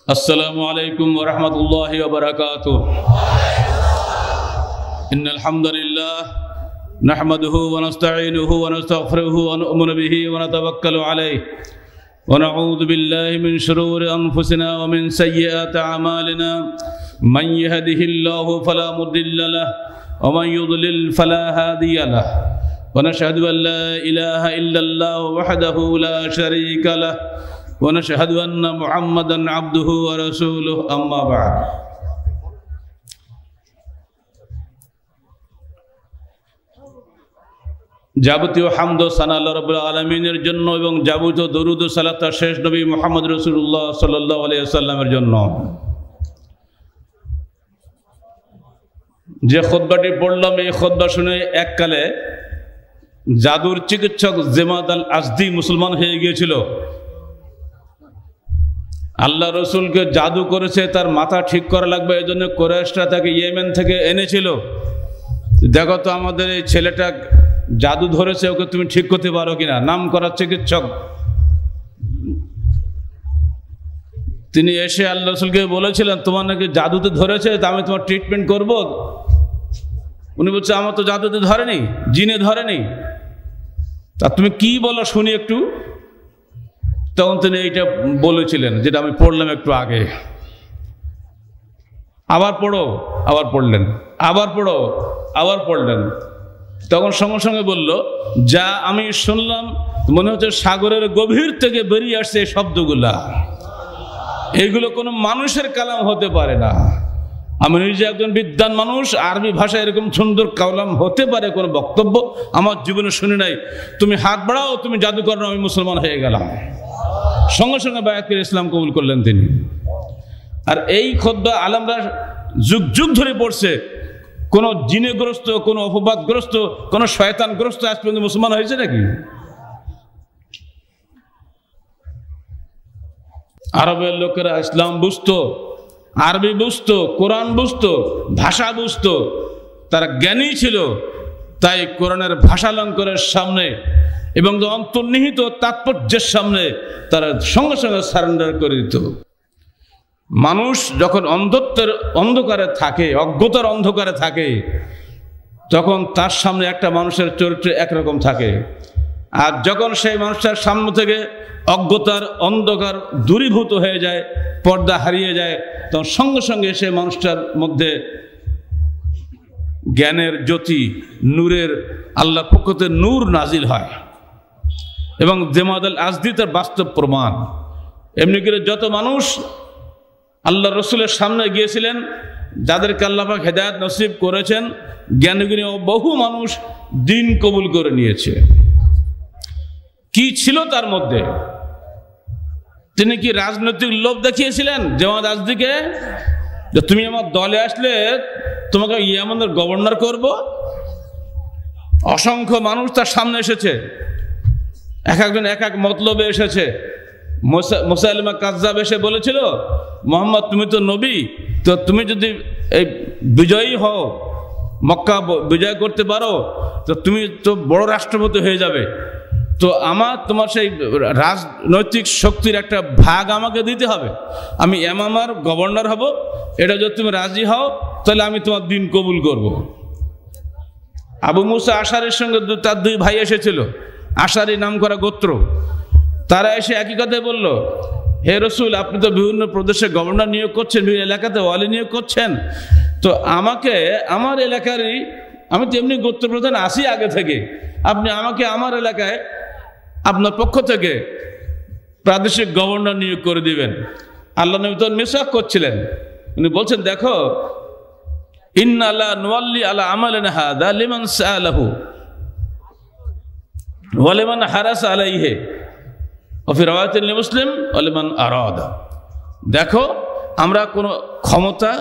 السلام عليكم ورحمة الله وبركاته. إن الحمد لله نحمده ونستعينه ونستغفره ونؤمن به ونتوكل عليه ونعوذ بالله من شرور أنفسنا ومن سيئات أعمالنا. من يهده الله فلا مضل له ومن يضلل فلا هادي له ونشهد أن لا إله إلا الله وحده لا شريك له ونشهد أن محمدا عبده ورسوله. أما بعد. যাবতীয় হামদ ও সানা আল্লাহ রাব্বুল আলামিনের জন্য এবং যাবতীয় দরুদ ও সালাত তার শেষ নবী মুহাম্মদ রাসূলুল্লাহ সাল্লাল্লাহু আলাইহি ওয়াসাল্লামের জন্য। যে খুতবাটি পড়লাম এই খুতবা শুনে এককালে জাদুর চিকিৎসক জেমাদ আল আজদি মুসলমান হয়ে গিয়েছিল। আল্লাহ রসুলকে জাদু করেছে, তার মাথা ঠিক করা লাগবে, এই জন্য কুরাইশরা তাকে ইয়েমেন থেকে এনেছিল। দেখো তো আমাদের এই ছেলেটা জাদু ধরেছে, ওকে তুমি ঠিক করতে পারো কিনা। নাম করা চিকিৎসক তিনি এসে আল্লাহ রসুলকে বলেছিলেন, তোমার নাকি জাদুতে ধরেছে, তা আমি তোমার ট্রিটমেন্ট করব। উনি বলছে, আমার তো জাদুতে ধরেনি, জিনে ধরেনি, তা তুমি কি বলো শুনি একটু। তখন তিনি এইটা বলেছিলেন যেটা আমি পড়লাম একটু আগে। আবার পড়ো, আবার পড়লেন, আবার পড়ো, আবার পড়লেন। তখন সঙ্গে সঙ্গে বলল, যা আমি শুনলাম মনে হচ্ছে সাগরের গভীর থেকে বেরিয়ে আসছে এই শব্দগুলা, এইগুলো কোনো মানুষের কালাম হতে পারে না। আমি নিজে একজন বিদ্বান মানুষ, আরবি ভাষায় এরকম সুন্দর কালাম হতে পারে কোনো বক্তব্য আমার জীবনে শুনি নাই। তুমি হাত বাড়াও, তুমি জাদু করো, আমি মুসলমান হয়ে গেলাম। সঙ্গে সঙ্গে বায়াত করে ইসলাম কবুল করলেন তিনি। আর এই খুতবা আলেমরা যুগ যুগ ধরে পড়ছে। কোনো জিনেগ্রস্ত, কোনো অপবাদগ্রস্ত, কোনো শয়তানগ্রস্ত আজ পর্যন্ত মুসলমান হয়েছে নাকি? আরবের লোকেরা ইসলাম বুঝতো, আরবি বুঝতো, কোরআন বুঝতো, ভাষা বুঝতো, তারা জ্ঞানী ছিল। তাই কোরআনের ভাষালঙ্কারের সামনে এবং অন্তর্নিহিত তাৎপর্যের সামনে তারা সঙ্গে সঙ্গে সারেন্ডার করে দিত। মানুষ যখন অন্ধকারে থাকে, অজ্ঞতার অন্ধকারে থাকে, তখন তার সামনে একটা মানুষের চরিত্র একরকম থাকে। আর যখন সেই মানুষটার সামনে থেকে অজ্ঞতার অন্ধকার দূরীভূত হয়ে যায়, পর্দা হারিয়ে যায়, তখন সঙ্গে সঙ্গে সেই মানুষটার মধ্যে জ্ঞানের জ্যোতি, নূরের, আল্লাহর পক্ষ থেকে নূর নাজিল হয়। এবং জেমাদ আল আজদি তার বাস্তব প্রমাণ। এমনি করে যত মানুষ আল্লাহ রসুলের সামনে গিয়েছিলেন, যাদেরকে আল্লাহ পাক হেদায়েত নসিব করেছেন, জ্ঞানীগুণী বহু মানুষ দিন কবুল করে নিয়েছে। কি ছিল তার মধ্যে? তিনি কি রাজনৈতিক লোভ দেখিয়েছিলেন জেমাদ আজদিকে, যে তুমি আমার দলে আসলে তোমাকে ইয়ামানের গভর্নর করব? অসংখ্য মানুষ তার সামনে এসেছে, এক একজন এক এক মতলবে এসেছে। মুসাইলিমা কাজ্জাব এসে বলেছিল, মোহাম্মদ তুমি তো নবী, তো তুমি যদি এই বিজয়ী হও, মক্কা বিজয় করতে পারো, তো তুমি তো বড় রাষ্ট্রপতি হয়ে যাবে। তো তোমার সেই রাজনৈতিক শক্তির একটা ভাগ আমাকে দিতে হবে। আমি ইয়ামামার গভর্নর হব, এটা যদি তুমি রাজি হও তাহলে আমি তোমার দিন কবুল করব। আবু মুসা আশারির সঙ্গে তার দুই ভাই এসেছিল, আশারি নাম করা গোত্র। তারা এসে একই কথাই বলল, হে রসুল, আপনি তো বিভিন্ন প্রদেশে গভর্নর নিয়োগ করছেন, বিভিন্ন এলাকাতে ওয়ালি নিয়োগ করছেন, তো আমাকে আমার এলাকারই, আমি তো এমনি গোত্র প্রধান আসি আগে থেকে, আপনি আমাকে আমার এলাকায় আপনার পক্ষ থেকে প্রাদেশিক গভর্নর নিয়োগ করে দিবেন। আল্লাহ নবী তো মিসওয়াক করছিলেন, উনি বলছেন, দেখো, ইন্না লা নুওয়াল্লি আলা আমালিনা হাযা লিমান সাআলাহু ওয়া লিমান হারাসা আলাইহি ওয়া ফি রাওয়ায়াতিন মুসলিম ওয়া লিমান আরাদা। দেখো, আমরা কোনো ক্ষমতা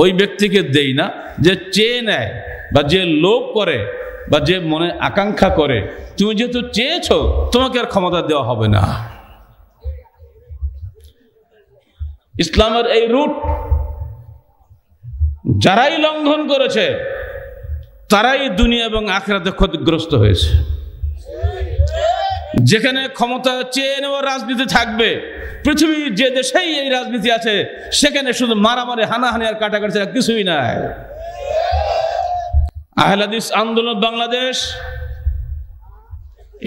ওই ব্যক্তিকে দেই না যে চেয়ে নেয় বা যে লোভ করে বা যে মনে আকাঙ্ক্ষা করে। তুমি যেহেতু চেয়েছো, তোমাকে আর ক্ষমতা দেওয়া হবে না। ইসলামের এই রুট যারাই লঙ্ঘন করেছে, তারাই দুনিয়া এবং আখিরাতে ক্ষতিগ্রস্ত হয়েছে। যেখানে ক্ষমতা চেয়ে নেওয়ার রাজনীতি থাকবে, পৃথিবীর যে দেশেই এই রাজনীতি আছে সেখানে শুধু মারামারি, হানাহানি আর কাটাকাটি ছাড়া কিছুই নাই। আহলে হাদিস আন্দোলন বাংলাদেশ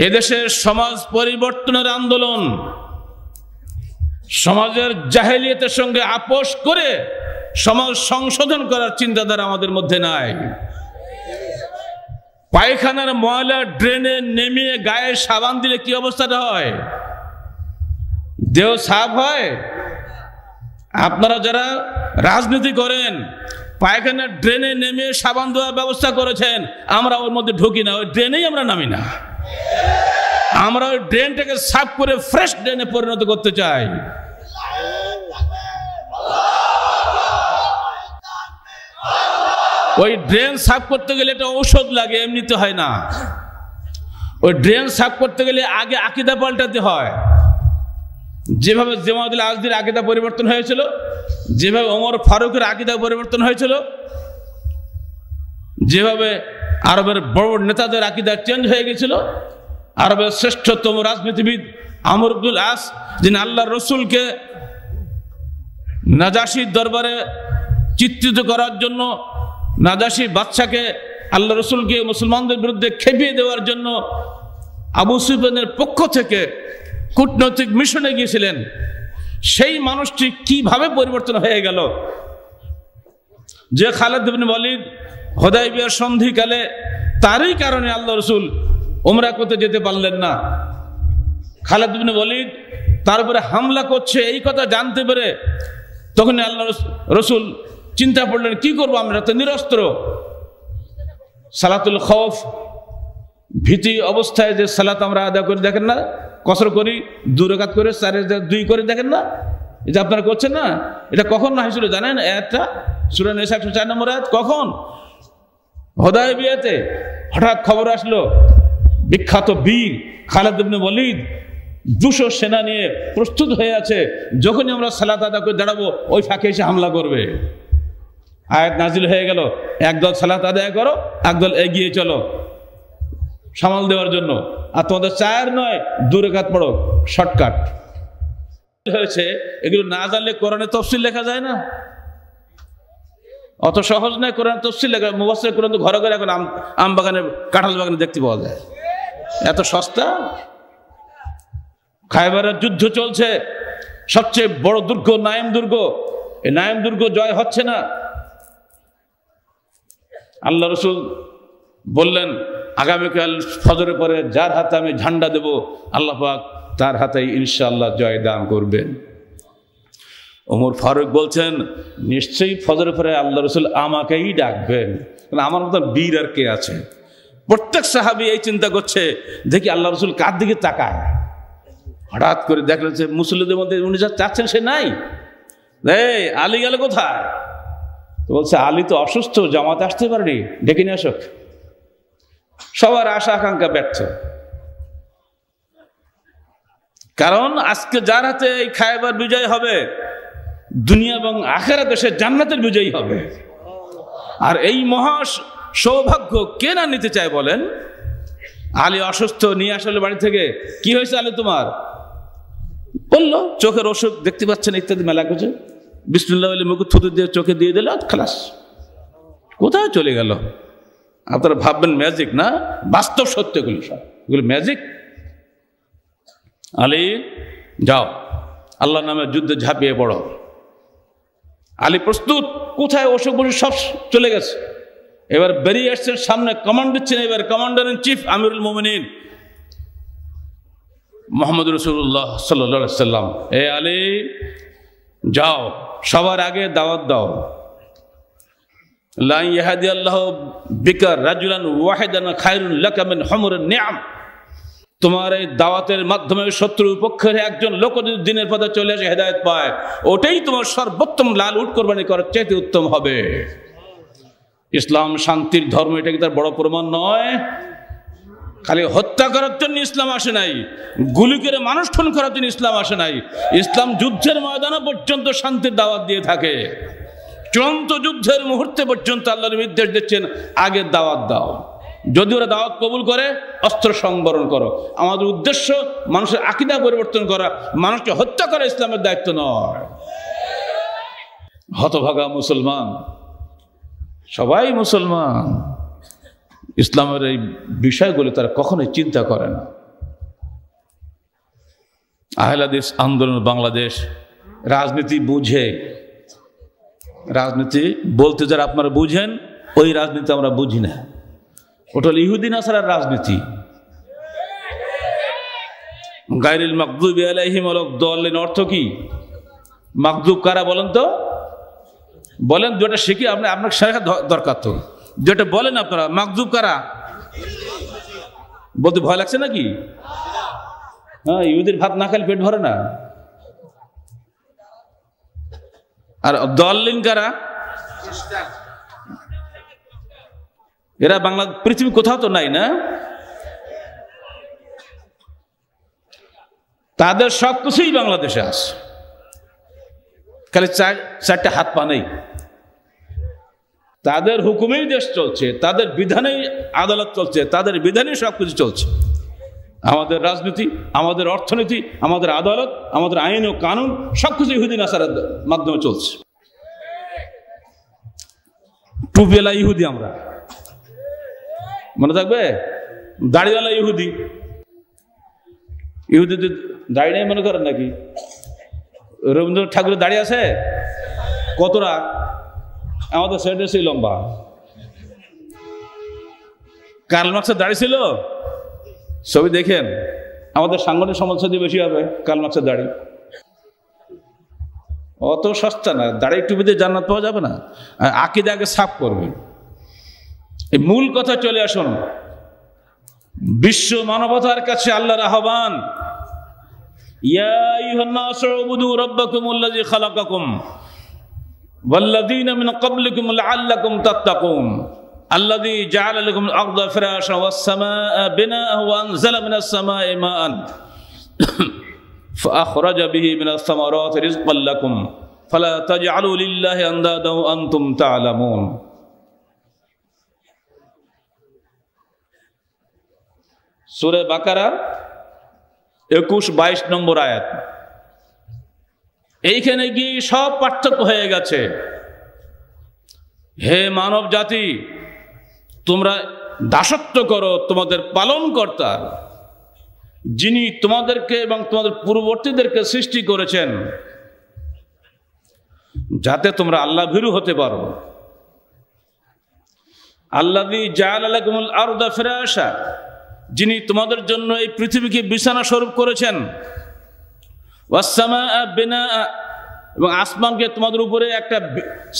এদেশের সমাজ পরিবর্তনের আন্দোলন। সমাজের জাহেলিয়াতের সঙ্গে আপোষ করে সমাজ সংশোধন করার চিন্তাধারা আমাদের মধ্যে নাই। পায়খানার ময়লা ড্রেনে নেমিয়ে গায়ে সাবান দিলে কি অবস্থাটা হয়? দেহ সাফ হয়? আপনারা যারা রাজনীতি করেন পায়খানার ড্রেনে নেমে সাবান দেওয়ার ব্যবস্থা করেছেন, আমরা ওর মধ্যে ঢুকি না, ওই ড্রেনেই আমরা নামি না। আমরা ওই ড্রেনটাকে সাফ করে ফ্রেশ ড্রেনে পরিণত করতে চাই। ওই ড্রেন সাফ করতে গেলে একটা ঔষধ লাগে, এমনিতে হয় না। ওই ড্রেন সাফ করতে গেলে আগে আকীদা পাল্টাতে হয়। যেভাবে জামাতুল আজদির আকীদা পরিবর্তন হয়েছিল, যেভাবে ওমর ফারুকের আকীদা পরিবর্তন হয়েছিল, যেভাবে আরবের বড় নেতাদের আকীদা চেঞ্জ হয়ে গেছিল। আরবের শ্রেষ্ঠতম রাজনীতিবিদ আমর ইবনুল আস, যিনি আল্লাহর রসুলকে নাজাশির দরবারে চিত্রিত করার জন্য, নাজাশি বাদশাকে আল্লাহ রসুলকে মুসলমানদের বিরুদ্ধে খেপিয়ে দেওয়ার জন্য আবু সুফিয়ানের পক্ষ থেকে কূটনৈতিক মিশনে গিয়েছিলেন, সেই মানুষটি কিভাবে পরিবর্তন হয়ে গেল। যে খালিদ ইবনে ওয়ালিদ হুদায়বিয়ার সন্ধিকালে তারই কারণে আল্লাহ রসুল উমরা করতে যেতে পারলেন না। খালিদ ইবনে ওয়ালিদ তার উপরে হামলা করছে এই কথা জানতে পেরে তখন আল্লাহ রসুল চিন্তা পড়লেন, কি করবো, আমরা তো নিরস্ত্র। সালাতুল খৌফ, ভীতি অবস্থায় যে সালাত আমরা আদায় করি, দেখেন না, কসর করি, 2 রাকাত করে 4-2 করে, দেখেন না, এই যে আপনারা করছেন না, এটা কখন না হয়েছিল জানেন? আয়াতটা সূরা নিসা 104 নম্বর আয়াত। কখন? হুদায়বিয়াতে হঠাৎ খবর আসলো বিখ্যাত বীর খালিদ ইবনে ওয়ালিদ 200 সেনা নিয়ে প্রস্তুত হয়ে আছে, যখনই আমরা সালাত আদায় করে দাঁড়াবো ওই ফাঁকে এসে হামলা করবে। আয়াত নাজিল হয়ে গেল, একদল সালাত আদায় করো, একদল এগিয়ে চলো সামাল দেওয়ার জন্য। আর তোমাদের 4 নয় 2 রাকাত পড়ো, শর্টকাট হয়েছে। এগুলো না জানলে কোরআনে তাফসীর লেখা যায় না, অত সহজ নয় কোরআনে তাফসীর লেখা। মুফাসসির কোরআন তো ঘরে ঘরে এখন আম বাগানে, কাঁঠাল বাগানে দেখতে পাওয়া যায়, এত সস্তা। খায়বারের যুদ্ধ চলছে, সবচেয়ে বড় দুর্গ নাইম দুর্গ, এই নাইম দুর্গ জয় হচ্ছে না। আল্লাহ রসুল বললেন, আগামীকাল ফজরের পরে যার হাতে আমি ঝান্ডা দেব আল্লাহ পাক তার হাতেই ইনশাআল্লাহ জয় দান করবেন। ওমর ফারুক বলছেন, নিশ্চয়ই ফজরের পরে আল্লাহ রসুল আমাকেই ডাকবেন, আমার মতো বীর আর কে আছে। প্রত্যেক সাহাবী এই চিন্তা করছে, দেখি আল্লাহ রসুল কার দিকে তাকায়। হঠাৎ করে দেখলেন যে মুসল্লিদের মধ্যে উনি যা চাচ্ছেন সে নাই। এই আলী গেল কোথায়? বলছে, আলী তো অসুস্থ, জামাতে আসতে পারেনি, ডেকে নিয়ে আসুক। সবার আশা আকাঙ্ক্ষা ব্যর্থ, কারণ আজকে যার হাতে এই খায়বার বিজয় হবে, দুনিয়া এবং আখিরাতে সে জান্নাতের বিজয়ী হবে। আর এই মহা সৌভাগ্য কে না নিতে চায় বলেন? আলী অসুস্থ, নিয়ে আসলে বাড়ি থেকে। কি হয়েছে আলী তোমার? বললো চোখের অসুখ, দেখতে পাচ্ছেন ইত্যাদি মেলা কিছু। বিসমিল্লাহ বলে মুখ থুতু দিয়ে চোখে দিয়ে দিল, খালাস। কোথায় চলে গেল? আপনারা ভাববেন ম্যাজিক, না, বাস্তব সত্য এগুলো, সব এগুলো ম্যাজিক। আলী যাও, আল্লাহর নামে যুদ্ধে ঝাঁপিয়ে পড়ো। আলী প্রস্তুত, কোথায় অসুখ বসে সব চলে গেছে। এবার বেরিয়ে আসছেন সামনে, কমান্ড দিচ্ছেন এবার কমান্ডার ইন চিফ আমিরুল মুমিনিন মুহাম্মদ রাসূলুল্লাহ সাল্লাল্লাহু আলাইহি সাল্লাম। এ আলী যাও, সবার আগে দাওয়াত দাও। লা ইয়াহদিয়াল্লাহু বিকা রাজুলান ওয়াহিদান খায়রুন লাকা মিন হুমুরিন নিআম। তোমার এই দাওয়াতের মাধ্যমে শত্রুর পক্ষের একজন লোক যদি দিনের পথে চলে আসে, হেদায়েত পায়, ওটাই তোমার সর্বোত্তম লাল উট কোরবানি করার চাইতে উত্তম হবে। ইসলাম শান্তির ধর্ম, এটা কি তার বড় প্রমাণ নয়? খালি হত্যা করার জন্য ইসলাম আসে নাই, গুলি করে মানুষ খুন করার জন্য ইসলাম আসে নাই। ইসলাম যুদ্ধের ময়দানে পর্যন্ত শান্তির দাওয়াত দিয়ে থাকে। চূড়ান্ত যুদ্ধের মুহূর্তে পর্যন্ত আল্লাহর নির্দেশ দিচ্ছেন, আগে দাওয়াত দাও। যদি ওরা দাওয়াত কবুল করে অস্ত্র সংবরণ করো। আমাদের উদ্দেশ্য মানুষের আকীদা পরিবর্তন করা, মানুষকে হত্যা করা ইসলামের দায়িত্ব নয়। হতভাগা মুসলমান, সবাই মুসলমান, ইসলামের এই বিষয়গুলো তারা কখনোই চিন্তা করে না। আহলে হাদিস আন্দোলন বাংলাদেশ রাজনীতি বুঝে, রাজনীতি বলতে যারা আপনারা বুঝেন, ওই রাজনীতি আমরা বুঝি না। ওটা হল ইহুদি নাসারার রাজনীতি। গায়রিল মাগদুবি আলাইহিম ওয়ালাদ-দাল্লিন অর্থ কি? মাগদুব কারা বলেন তো? বলেন, দুটো শিখি, আপনার শেখা দরকার তো। যেটা বলেন আপনারা, মাগদুব কারা বলতে ভয় লাগছে নাকি? হ্যাঁ, ইহুদির ভাত না খেলে পেট ভরে না। আর দাল্লিন কারা? এরা বাংলা পৃথিবী কোথাও তো নাই না? তাদের সবকিছুই বাংলাদেশে আছে, খালি চারটে হাত পা নেই। তাদের হুকুমেই দেশ চলছে, তাদের বিধানেই আদালত চলছে, তাদের বিধানেই সবকিছু চলছে। আমাদের রাজনীতি, আমাদের অর্থনীতি, আমাদের আদালত, আমাদের আইন ও কানুন সবকিছু ইহুদি নাসারার মাধ্যমে চলছে। টুপিওয়ালা ইহুদি আমরা, মনে থাকবে? দাড়িওয়ালা ইহুদি। ইহুদিদের দাড়ি নেই মনে করেন নাকি? রবীন্দ্রনাথ ঠাকুরের দাড়ি আছে কতটা? আমাদের সাইডে সেই লম্বা। কার্ল মার্কসের দাড়ি ছিল, ছবি দেখেন, আমাদের সাংগঠনিক সমাজসেবী বেশি হবে কার্ল মার্কসের দাড়ি। অত সস্তা না, দাড়ি টুপিতে জান্নাত পাওয়া যাবে না। আকীদা আগে সাফ করবে। এই মূল কথা চলে আসুন। বিশ্ব মানবতার কাছে আল্লাহর আহ্বান, ইয়া আইয়ুহান নাসু উবুদু রাব্বাকুমুল্লাযী খালাকাকুম ওয়াল্লাযীনা মিন ক্বাবলিকুম লাআল্লাকুম তাত্তাকুন আল্লাযী জাআলা লাকুমুল আরদা ফিরাশান ওয়াস সামাআ বিনাআন ওয়া আনজালা মিনাস সামাই মাআন ফাআখরাজা বিহি মিনাস সামারাতি রিজকান লাকুম ফালা তাজআলু লিল্লাহি আনদাদা ওয়া আনতুম তা'লামুন। সূরা বাকারা 21-22 নম্বর আয়াত। এইখানে গিয়ে সব পার্থক্য হয়ে গেছে। হে মানব জাতি, তোমরা দাসত্ব করো তোমাদের পালনকর্তার, যিনি তোমাদেরকে এবং তোমাদের পূর্ববর্তীদেরকে সৃষ্টি করেছেন যাতে তোমরা আল্লাহ ভীরু হতে পারো। আল্লাযী জাআলা লাকুমুল আরদা ফিরাশা, যিনি তোমাদের জন্য এই পৃথিবীকে বিছানা স্বরূপ করেছেন, ওয়াস সামাআ বিনাআ, এবং আসমানকে তোমাদের উপরে একটা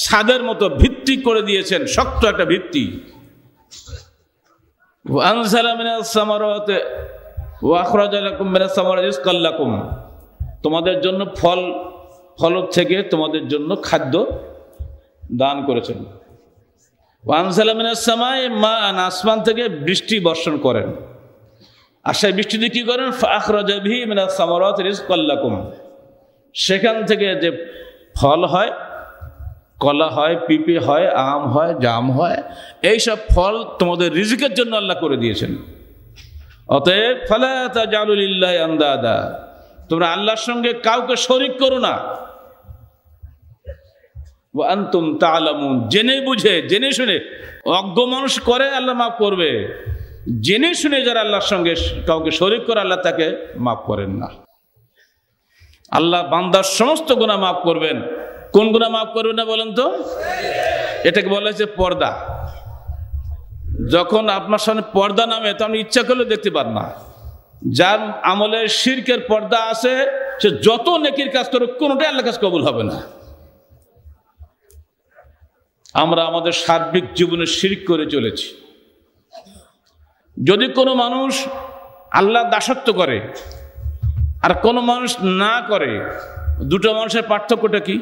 ছাদের মতো ভিত্তি করে দিয়েছেন, শক্ত একটা ভিত্তি। ওয়া আনজালা মিনাস সামারাতি ওয়া আখরাজা লাকুম মিনাস সামারাতি রিজকান লাকুম, তোমাদের জন্য ফল থেকে তোমাদের জন্য খাদ্য দান করেছেন। ওয়া আনজালা মিনাস সামাই মাআন, আসমান থেকে বৃষ্টি বর্ষণ করেন। আর সেই বৃষ্টি দিয়ে কি করেন? ফাআখরাজা বিহি মিনাস সামারাতি রিজকান লাকুম, সেখান থেকে যে ফল হয়, কলা হয়, পিঁপে হয়, আম হয়, জাম হয়, এইসব ফল তোমাদের রিজিকের জন্য আল্লাহ করে দিয়েছেন। অতএব ফালা তাজআলু লিল্লাহি আনদাদা, তোমরা আল্লাহর সঙ্গে কাউকে শরীক করো না। ওয়া আনতুম তা'লামুন, জেনে বুঝে, জেনে শুনে। অজ্ঞ মানুষ করে, আল্লাহ মাফ করবে। জেনে শুনে যারা আল্লাহর সঙ্গে কাউকে শরীক করে, আল্লাহ তাকে মাফ করেন না। আল্লাহ বান্দার সমস্ত গুনাহ মাফ করবেন। কোন গুনাহ মাফ করবেন না বলেন তো? এটাকে বলা হয়েছে পর্দা। যখন আপনার সামনে পর্দা নামে, তখন ইচ্ছা করলে দেখতে পান না। যার আমলে শিরকের পর্দা আছে, সে যত নেকির কাজ করুক, কোনোটাই আল্লাহর কাছে কবুল হবে না। আমরা আমাদের সার্বিক জীবনে শিরক করে চলেছি। যদি কোনো মানুষ আল্লাহর দাসত্ব করে আর কোনো মানুষ না করে, দুটো মানুষের পার্থক্যটা কি?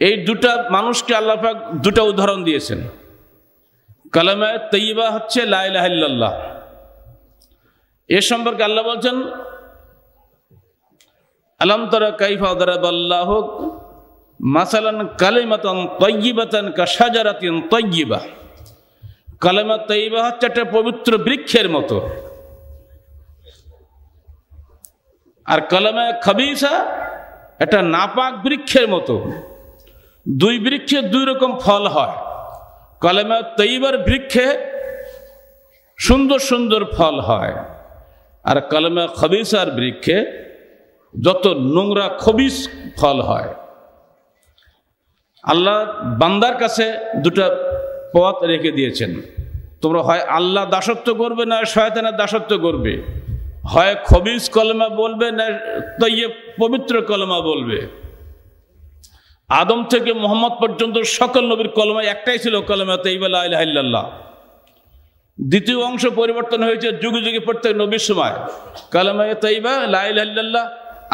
এই দুটা মানুষকে আল্লাহ পাক দুটা উদাহরণ দিয়েছেন। কালেমা তাইয়্যিবা হচ্ছে লা ইলাহা ইল্লাল্লাহ। এ সম্পর্কে আল্লাহ বলছেন, আলাম তারা কাইফা দারাবাল্লাহু মাসালান কালিমাতান তাইয়্যিবাতান কাশাজারাতিন তাইয়্যিবা কালেমা তৈবা হচ্ছে একটা পবিত্র বৃক্ষের মতো, আর কালেমা খাবিসা একটা নাপাক বৃক্ষের মতো। দুই বৃক্ষে দুই রকম ফল হয়। কালেমা তৈবার বৃক্ষে সুন্দর সুন্দর ফল হয়, আর কালেমা খাবিসার বৃক্ষে যত নোংরা খবিস ফল হয়। আল্লাহ বান্দার কাছে দুটা পথ রেখে দিয়েছেন, তোমরা হয় আল্লাহ দাসত্ব করবে না শয়তানের দাসত্ব করবে, হয় খবিস কলমা বলবে না তৈয়ব পবিত্র কলমা বলবে। আদম থেকে মুহাম্মদ পর্যন্ত সকল নবীর কলমা একটাই ছিল, কলমা তৈয়বা লা ইলাহা ইল্লাল্লাহ। দ্বিতীয় অংশ পরিবর্তন হয়েছে যুগে যুগে প্রত্যেক নবীর সময়। কলমা তৈয়বা লা ইলাহা ইল্লাল্লাহ,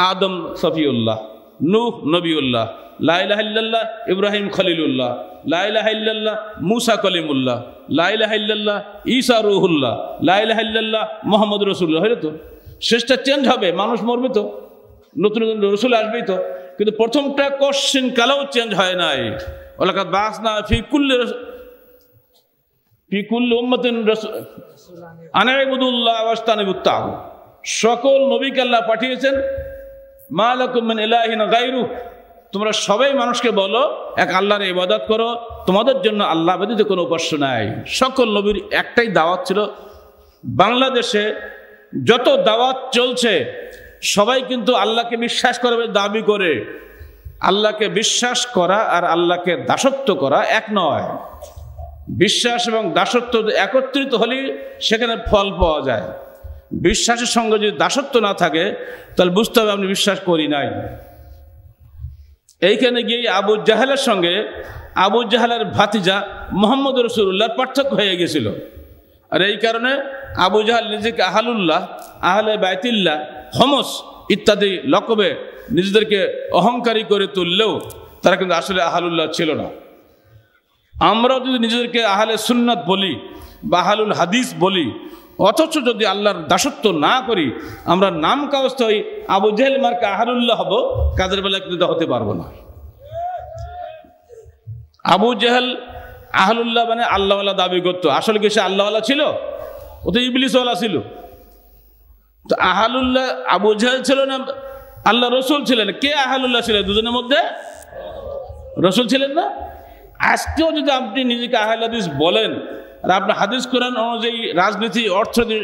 আদম সফিউল্লাহ, নূহ নবিউল্লাহ, লা ইলাহা ইল্লাল্লাহ ইব্রাহিম খলিলুল্লাহ, লা ইলাহা ইল্লাল্লাহ মুসা কলিমুল্লাহ, লা ইলাহা ইল্লাল্লাহ ঈসা রুহুল্লাহ, লা ইলাহা ইল্লাল্লাহ মুহাম্মদ রাসূলুল্লাহ। হলো তো, শেষটা চেঞ্জ হবে, মানুষ মরবে তো, নতুন নতুন রসুল আসবেই তো, কিন্তু প্রথমটা কোশ্চিন কালেও চেঞ্জ হয় নাই। ওয়ালাকাদ বাসনা ফি কুল্লি উম্মাতিন আন ইবুদুল্লাহ ওয়াস্তানিবুত তাগুত। সকল নবীকে আল্লাহ পাঠিয়েছেন, মা লাকুম মিন ইলাহিন গায়রু, তোমরা সবাই মানুষকে বলো এক আল্লাহর ইবাদত করো, তোমাদের জন্য আল্লাহ ব্যতীত কোনো উপাস্য নাই। সকল নবীর একটাই দাওয়াত ছিল। বাংলাদেশে যত দাওয়াত চলছে সবাই কিন্তু আল্লাহকে বিশ্বাস করবে দাবি করে। আল্লাহকে বিশ্বাস করা আর আল্লাহকে দাসত্ব করা এক নয়। বিশ্বাস এবং দাসত্ব একত্রিত হলেই সেখানে ফল পাওয়া যায়। বিশ্বাসের সঙ্গে যদি দাসত্ব না থাকে তাহলে বুঝতে হবে আপনি বিশ্বাস করি নাই। এইখানে গিয়ে আবু জাহেলের সঙ্গে আবু জাহেলের ভাতিজা মুহাম্মদ রাসূলুল্লাহর পার্থক্য হয়ে গেছিল। আর এই কারণে আবু জাহেল নিজেকে আহলুল্লাহ, আহলে বাইতুল্লাহ, হমস ইত্যাদি লকবে নিজেদেরকে অহংকারী করে তুললেও তারা কিন্তু আসলে আহলুল্লাহ ছিল না। আমরাও যদি নিজেদেরকে আহলে সুন্নাত বলি বা আহলুল হাদিস বলি, অথচ যদি আল্লাহর দাসত্ব না করি, আমরা নাম কাগজ হই আবু জাহেল মার্কা আহলুল্লাহ হব, কাজের বেলা কিন্তু হতে পারবো না। আবু জাহেল আহলুল্লাহ মানে আল্লাহওয়ালা দাবি করতো, আসলে কি সে আল্লাহওয়ালা ছিল? ও তো ইবলিসওয়ালা ছিল। তো আহলুল্লাহ আবু জাহেল ছিল না আল্লাহ রসুল ছিলেন? কে আহলুল্লাহ ছিলেন? দুজনের মধ্যে রসুল ছিলেন না? আজকেও যদি আপনি নিজেকে আহলে হাদিস বলেন আর আপনার হাদিস কোরআন অনুযায়ী রাজনীতি অর্থনীতি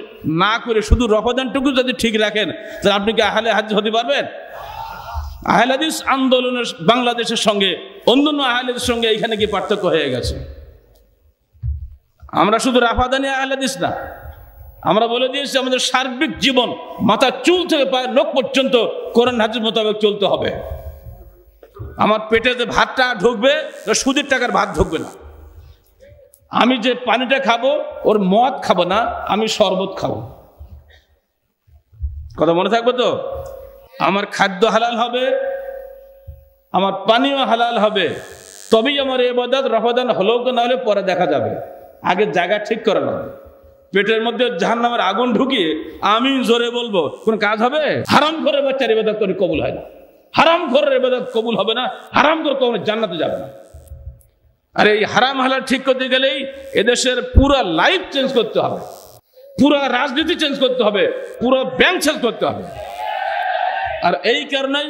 না করে শুধু রফাদানটুকু যদি ঠিক রাখেন, তাহলে আপনি কি আহলে হাদিস হতে পারবেন? আহলে হাদিস আন্দোলনের বাংলাদেশের সঙ্গে অন্যান্য আহলে হাদিসের সঙ্গে এইখানে কি পার্থক্য হয়ে গেছে? আমরা শুধু রাফাদানি আহলে হাদিস না, আমরা বলে দিয়েছি আমাদের সার্বিক জীবন মাথার চুল থেকে পায়ের নখ পর্যন্ত কোরআন হাদিস মোতাবেক চলতে হবে। আমার পেটে যে ভাতটা ঢুকবে সুদের টাকার ভাত ঢুকবে না। আমি যে পানিটা খাবো ওর মদ খাবো না, আমি শরবত খাবো। কথা মনে থাকবে তো? আমার খাদ্য হালাল হবে, আমার পানীয় হালাল হবে, তবেই আমার ইবাদত রফাদান হলেও না হলে পরে দেখা যাবে। আগে জায়গা ঠিক করে না। পেটের মধ্যে জাহান্নামের আগুন ঢুকিয়ে আমি জোরে বলবো কোন কাজ হবে? হারাম করে বাচ্চার ইবাদত করে কবুল হয় না, হারাম করে ইবাদত কবুল হবে না, হারাম করে কখনো জান্নাতে যাবে না। আর এই হারাম হালাল ঠিক করতে গেলেই এদেশের পুরো লাইফ চেঞ্জ করতে হবে, পুরো রাজনীতি চেঞ্জ করতে হবে, পুরো ব্যাংক চেঞ্জ করতে হবে। আর এই কারণেই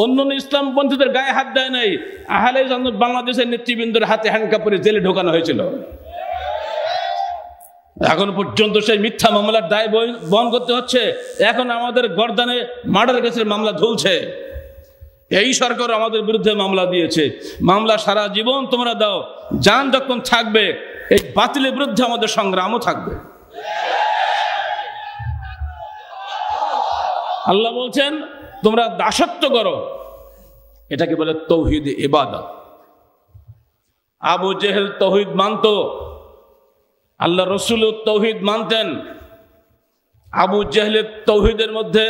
অন্যান্য ইসলামপন্থীদের গায়ে হাত দেয় নাই, আহলে হাদিস বাংলাদেশের নেতৃবৃন্দের হাতে হ্যান্ডকাপ করে জেলে ঢোকানো হয়েছিল। এখন পর্যন্ত সেই মিথ্যা মামলার দায় বহন করতে হচ্ছে। এখন আমাদের গর্দানে মার্ডার কেসের মামলা ঝুলছে। এই সরকার আমাদের বিরুদ্ধে মামলা দিয়েছে। মামলা সারা জীবন তোমরা দাও, জান যখন থাকবে এই বাতিলের বিরুদ্ধে আমাদের সংগ্রামও থাকবে। আল্লাহ বলছেন তোমরা দাসত্ব করো, এটাকে বলে তৌহিদ ইবাদত। আবু জেহেল তৌহিদ মানত, আল্লাহ রসুল তৌহিদ মানতেন। আবু জেহেলের তৌহিদের মধ্যে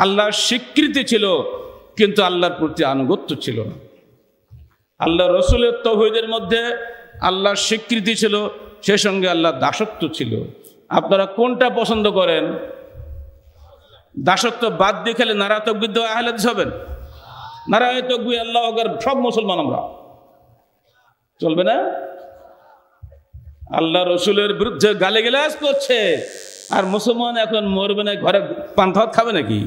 আল্লাহর স্বীকৃতি ছিল, কিন্তু আল্লাহর প্রতি আনুগত্য ছিল না। আল্লাহ রসুলের তৌহিদের মধ্যে আল্লাহর স্বীকৃতি ছিল, সে সঙ্গে আল্লাহর দাসত্ব ছিল। আপনারা কোনটা পছন্দ করেন? দাসত্ব বাদ দিয়ে খেলে নারা তাকবীর দেওয়া আহলে হাদিস হবেন? নারায়ে তাকবীর আল্লাহু আকবার সব মুসলমান আমরা, চলবে না? আল্লাহ রসুলের বিরুদ্ধে গালিগালাজ করছে, আর মুসলমান এখন মরবে না, ঘরে পান ভাত খাবে নাকি?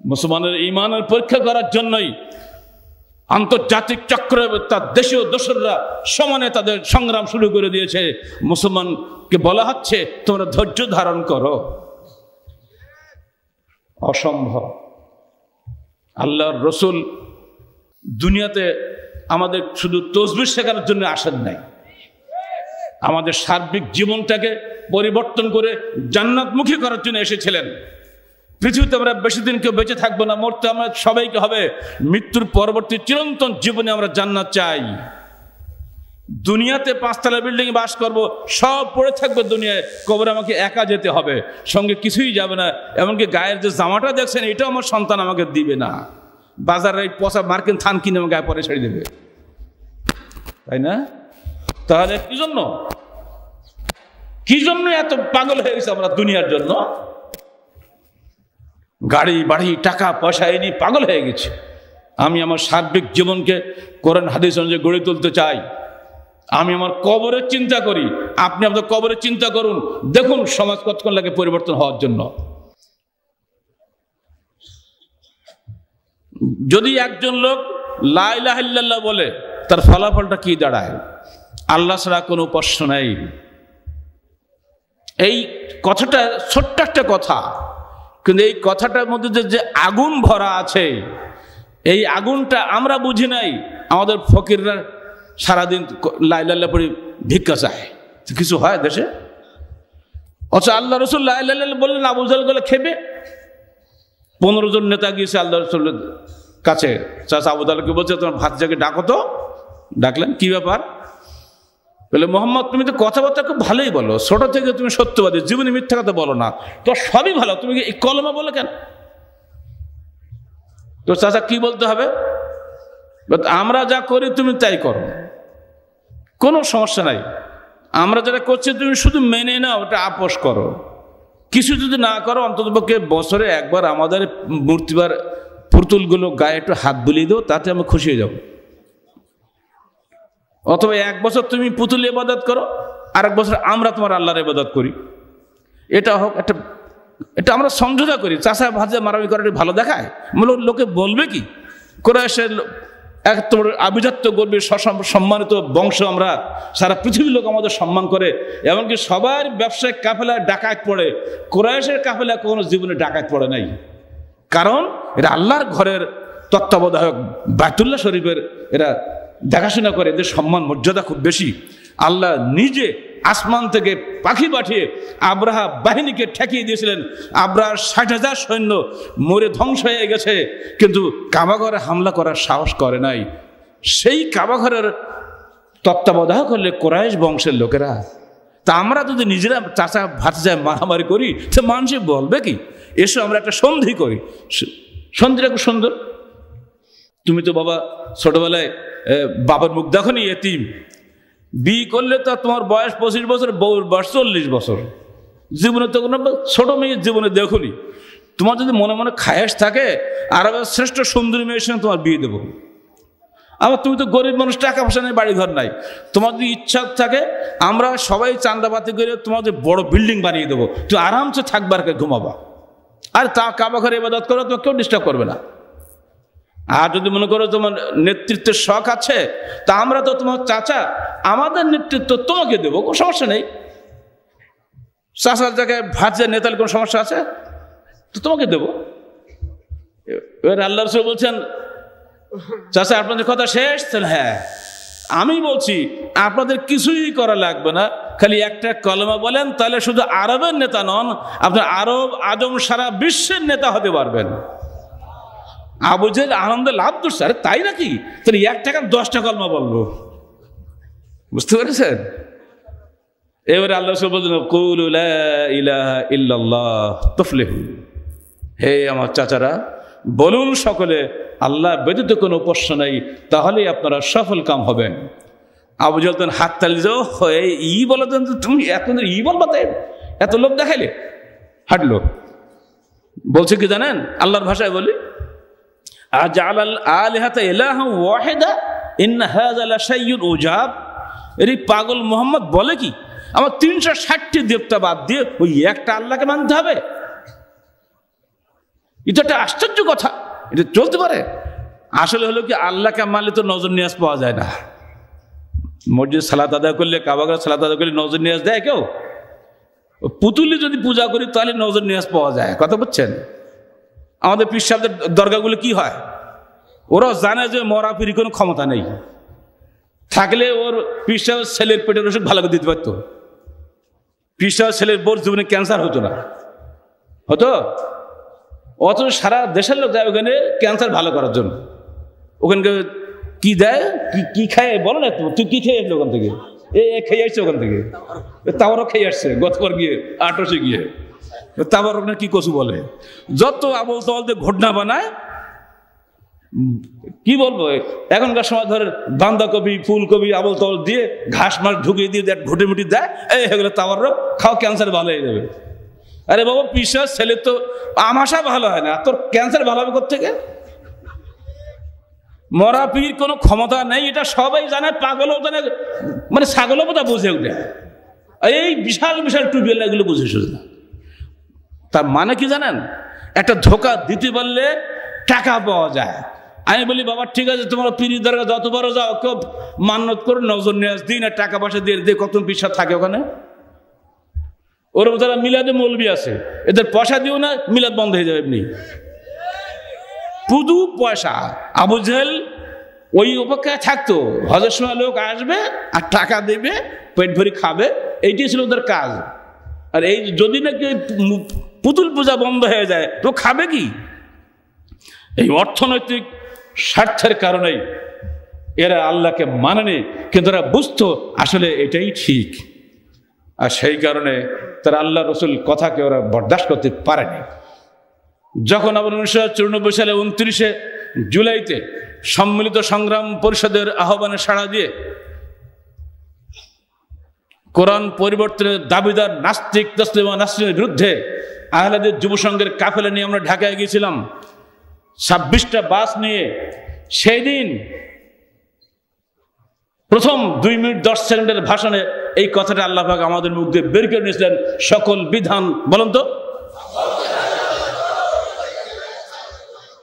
মুসলমানের ঈমানের পরীক্ষা করার জন্যই আন্তর্জাতিক চক্র তার দেশীয় দোসররা সমানে তাদের সংগ্রাম শুরু করে দিয়েছে। মুসলমানকে বলা হচ্ছে তোমরা ধৈর্য ধারণ করো। অসম্ভব। আল্লাহর রসুল দুনিয়াতে আমাদের শুধু তসবিহ শেখানোর জন্য আসেন নাই, আমাদের সার্বিক জীবনটাকে পরিবর্তন করে জান্নাতমুখী করার জন্য এসেছিলেন। পৃথিবীতে আমরা বেশি দিন কেউ বেঁচে থাকবো না, মরতে আমরা সবাইকে হবে। মৃত্যুর পরবর্তী চিরন্তন জীবনে আমরা জান্নাত চাই। দুনিয়াতে 5 তলা বিল্ডিং বাস করব, সব পড়ে থাকবে দুনিয়ায়, কবরে আমাকে একা যেতে হবে, সঙ্গে কিছুই যাবে না। এমনকি গায়ের যে জামাটা দেখছেন এটাও আমার সন্তান আমাকে দিবে না, বাজারে পচা মার্কিন থান কিনে আমার গায়ে পরে ছেড়ে দেবে, তাই না? তাহলে কি জন্য এত পাগল হয়ে গেছে আমরা দুনিয়ার জন্য? গাড়ি বাড়ি টাকা পয়সা এনে পাগল হয়ে গেছে। আমি আমার সার্বিক জীবনকে কোরআন হাদিস অনুযায়ী গড়ে তুলতে চাই। আমি আমার কবরের চিন্তা করি, আপনি আপনার কবরের চিন্তা করুন, দেখুন সমাজ কতক্ষণ লাগে পরিবর্তন হওয়ার জন্য। যদি একজন লোক লা ইলাহা ইল্লাল্লাহ বলে, তার ফলাফলটা কি দাঁড়ায়? আল্লাহ ছাড়া কোনো উপাস্য নাই। এই কথাটা ছোট্ট একটা কথা, কিন্তু এই কথাটার মধ্যে যে আগুন ভরা আছে, এই আগুনটা আমরা বুঝি নাই। আমাদের ফকিররা সারাদিন লা ইলাহা ইল্লাল্লাহ পড়ে ভিক্ষা চায়, কিছু হয় দেশে? অথচ আল্লাহ রসুল লা ইলাহা ইল্লাল্লাহ বললেন, আবু জাহল গেলে খেবে। 15 জন নেতা গিয়েছে আল্লাহ রসুলের কাছে, চাচা আবু জাহলকে বলছে তোমার ভাতিজাকে ডাকো তো। ডাকলেন, কি ব্যাপার? বলে, মোহাম্মদ তুমি তো কথাবার্তা খুব ভালোই বলো, ছোট থেকে তুমি সত্যবাদী, জীবনে মিথ্যা কথা বলো না, তো সবই ভালো, তুমি এই কলমা বলো কেন? তো চাচা কি বলতে হবে? আমরা যা করি তুমি তাই করো, কোনো সমস্যা নাই। আমরা যেটা করছি তুমি শুধু মেনে নাও, ওটা আপোষ করো। কিছু যদি না করো, অন্ততপক্ষে বছরে একবার আমাদের মূর্তিবার পুতুলগুলো গায়ে একটু হাত বুলিয়ে দেবো, তাতে আমি খুশি হয়ে যাবো। অথবা 1 বছর তুমি পুতুল ইবাদত করো, আর 1 বছর আমরা তোমার আল্লাহর ইবাদত করি। এটা হোক এটা আমরা সমঝোতা করি। চাষা ভাজা মারামি করাটা ভালো দেখায়, লোকে বলবে কি? কুরাইশের এত আভিজাত্য গর্বে সম্মানিত বংশ আমরা, সারা পৃথিবীর লোক আমাদের সম্মান করে। এমনকি সবার ব্যবসায়িক কাফেলায় ডাকাত পড়ে, কুরাইশের কাফেলা কোনো জীবনে ডাকাত পড়ে নাই। কারণ এরা আল্লাহর ঘরের তত্ত্বাবধায়ক, বাইতুল্লাহ শরীফের এরা দেখাশোনা করে, এদের সম্মান মর্যাদা খুব বেশি। আল্লাহ নিজে আসমান থেকে পাখি পাঠিয়ে আব্রাহা বাহিনীকে ঠেকিয়ে দিয়েছিলেন। আব্রাহার 60,000 সৈন্য মরে ধ্বংস হয়ে গেছে, কিন্তু কাবাঘরে হামলা করার সাহস করে নাই। সেই কাবাঘরের তত্ত্বাবধায়ক হলে কুরাইশ বংশের লোকেরা। তা আমরা যদি নিজেরা চাচা ভাতিজায় মারামারি করি, তো মানুষ বলবে কি? এসো আমরা একটা সন্ধি করি। সন্ধিটা খুব সুন্দর। তুমি তো বাবা ছোটবেলায় বাবার মুখ দেখো নি, এতিম। বিয়ে করলে তো তোমার বয়স 25 বছর, বউর বয়স 40 বছর। জীবনে তো কোনো ছোট মেয়ের জীবনে দেখুনি। তোমার যদি মনে মনে খায়েশ থাকে, আরবের শ্রেষ্ঠ সুন্দরী মেয়ের সঙ্গে তোমার বিয়ে দেবো। আবার তুমি তো গরিব মানুষ, টাকা পয়সা নেই, বাড়ি ঘর নাই। তোমার যদি ইচ্ছা থাকে, আমরা সবাই চান্দাবাতি করে তোমাদের বড় বিল্ডিং বানিয়ে দেবো, তুমি আরামসে থাকবার ঘুমাবা। আর তা কাবা ঘরে ইবাদত করো, তোমাকে কেউ ডিস্টার্ব করবে না। আর যদি মনে করো তোমার নেতৃত্বের শখ আছে, তা আমরা তো তোমার চাচা, আমাদের নেতৃত্ব তোমাকে দেবো, কোনো সমস্যা নেই। চাচার জায়গায় ভাজা নেতার কোনো সমস্যা আছে? তো তোমাকে দেবো। এবার আল্লাহ রাসূল বলছেন, চাচা আপনাদের কথা শেষ? তাহলে হ্যাঁ, আমি বলছি আপনাদের কিছুই করা লাগবে না, খালি একটা কলমা বলেন, তাহলে শুধু আরবের নেতা নন, আপনার আরব আজম সারা বিশ্বের নেতা হতে পারবেন। আবু জাহেল আনন্দে লাভ করছে। আরে তাই নাকি? তাহলে 1 টাকা 10টা কলমা বলবো। বুঝতে পেরেছেন? এবারে আল্লাহ রাসূল বললেন, কুলু লা ইলাহা ইল্লাল্লাহ তুফলিহু। হে আমার চাচারা, বলুন সকলে আল্লাহ ব্যতীত কোনো উপাস্য নাই, তাহলেই আপনারা সফল কাম হবেন। আবু জাহেল হাত তালি যাও, ই বলো, তুমি এখন ই বলবা, তাই এত লোক দেখাইলে হাঁটলো। বলছে কি জানেন? আল্লাহর ভাষায় বলি, আজালাল আলিহাতা ইলাহা ওয়াহিদা, ইন্না হাযা লাশাইউন উজাব, এর পাগল মোহাম্মদ বলে কি আমার 360টি দেবতা বাদ দিয়ে ওই একটা আল্লাহকে মানতে হবে? এটা একটা আশ্চর্য কথা, এটা চলতে পারে? আসলে হলো কি, আল্লাহকে মানলে তো নজর নিয়াজ পাওয়া যায় না। মসজিদ সালাত আদায় করলে, কাবাগর সালাত আদায় করলে নজর নিয়াজ দেয় কেউ? পুতুলি যদি পূজা করি তাহলে নজর নিয়াজ পাওয়া যায়, কথা বুঝছেন? আমাদের পীর সাহেবদের দরগাগুলো কি হয়, ওরা জানে যে মরা পীর কোনো ক্ষমতা নেই, থাকলে ওর পীর সাহেবের ছেলের পেটের ওষুধ ভালো করে দিতে পারতো। পীর সাহেবের ছেলের বোর জীবনে ক্যান্সার হতো না, হতো? অথচ সারা দেশের লোক যায় ওখানে ক্যান্সার ভালো করার জন্য। ওখানকে কি দেয়, কি খায় বলো না, তুই কি খেয়ে আসলি ওখান থেকে? খেয়ে আসছে ওখান থেকে, তাবারও খেয়ে আসছে গতবার গিয়ে, 800 গিয়ে তাবার ওখানে কি কচু বলে, যত আবল তাবলতে ঘটনা বানায়। কি বলবো, এখনকার সময় ধরে বাঁধাকপি ফুলকপি আবল তাবল দিয়ে ঘাস মাছ ঢুকিয়ে দিয়ে ঘুটে মুটি দেয়, এগুলো তাবারও খাও, ক্যান্সার ভালো হয়ে যাবে। আরে বাবা, পিসার ছেলে তো আমাশা ভালো হয় না, তোর ক্যান্সার ভালো হবে কোত্থেকে? মরা পীর কোনো ক্ষমতা নেই, এটা সবাই জানে, পাগলও জানে, মানে ছাগলও বোধহয় বুঝে ওঠে। এই বিশাল বিশাল টুপিয়াল এগুলো বুঝে শুধু না। তার মানে কি জানেন, একটা ধোকা দিতে পারলে টাকা পাওয়া যায়। আমি বলি বাবা ঠিক আছে, তোমার পীর দরগা যত বড় যাও, কেউ মান্যত করে নজর নিয়ে দিই না, টাকা পয়সা দিয়ে কত পিসা থাকে ওখানে। ওর যারা মিলাদে মৌলবি আছে, এদের পয়সা দিও না, মিলাদ বন্ধ হয়ে যাবে এমনি, পুদু পয়সা। আবু জেহেল ওই অপেক্ষায় থাকতো, হজের সময় লোক আসবে আর টাকা দেবে, পেট ভরি খাবে, এইটাই ছিল ওদের কাজ। আর এই যদি নাকি পুতুল পূজা বন্ধ হয়ে যায় তো খাবে কি? এই অর্থনৈতিক স্বার্থের কারণেই এরা আল্লাহকে মানেনি, কিন্তু এরা বুঝতো আসলে এটাই ঠিক। আর সেই কারণে তারা আল্লাহ রসুল কথাকে ওরা বরদাস্ত করতে পারেনি। যখন আবার 1994 সালে 29শে জুলাইতে সম্মিলিত সংগ্রাম পরিষদের আহ্বানে সাড়া দিয়ে কোরআন পরিবর্তনের দাবিদার নাস্তিক তসলিমা নাসরিনের বিরুদ্ধে আহলাদের যুব সংঘের কাফেলা নিয়ে আমরা ঢাকায় গিয়েছিলাম 26টা বাস নিয়ে। সেই দিন প্রথম 2 মিনিট 10 সেকেন্ডের ভাষণে এই কথাটা আল্লাহ পাক আমাদের মুখ দিয়ে বের করে নিয়েছিলেন, সকল বিধান, বলুন তো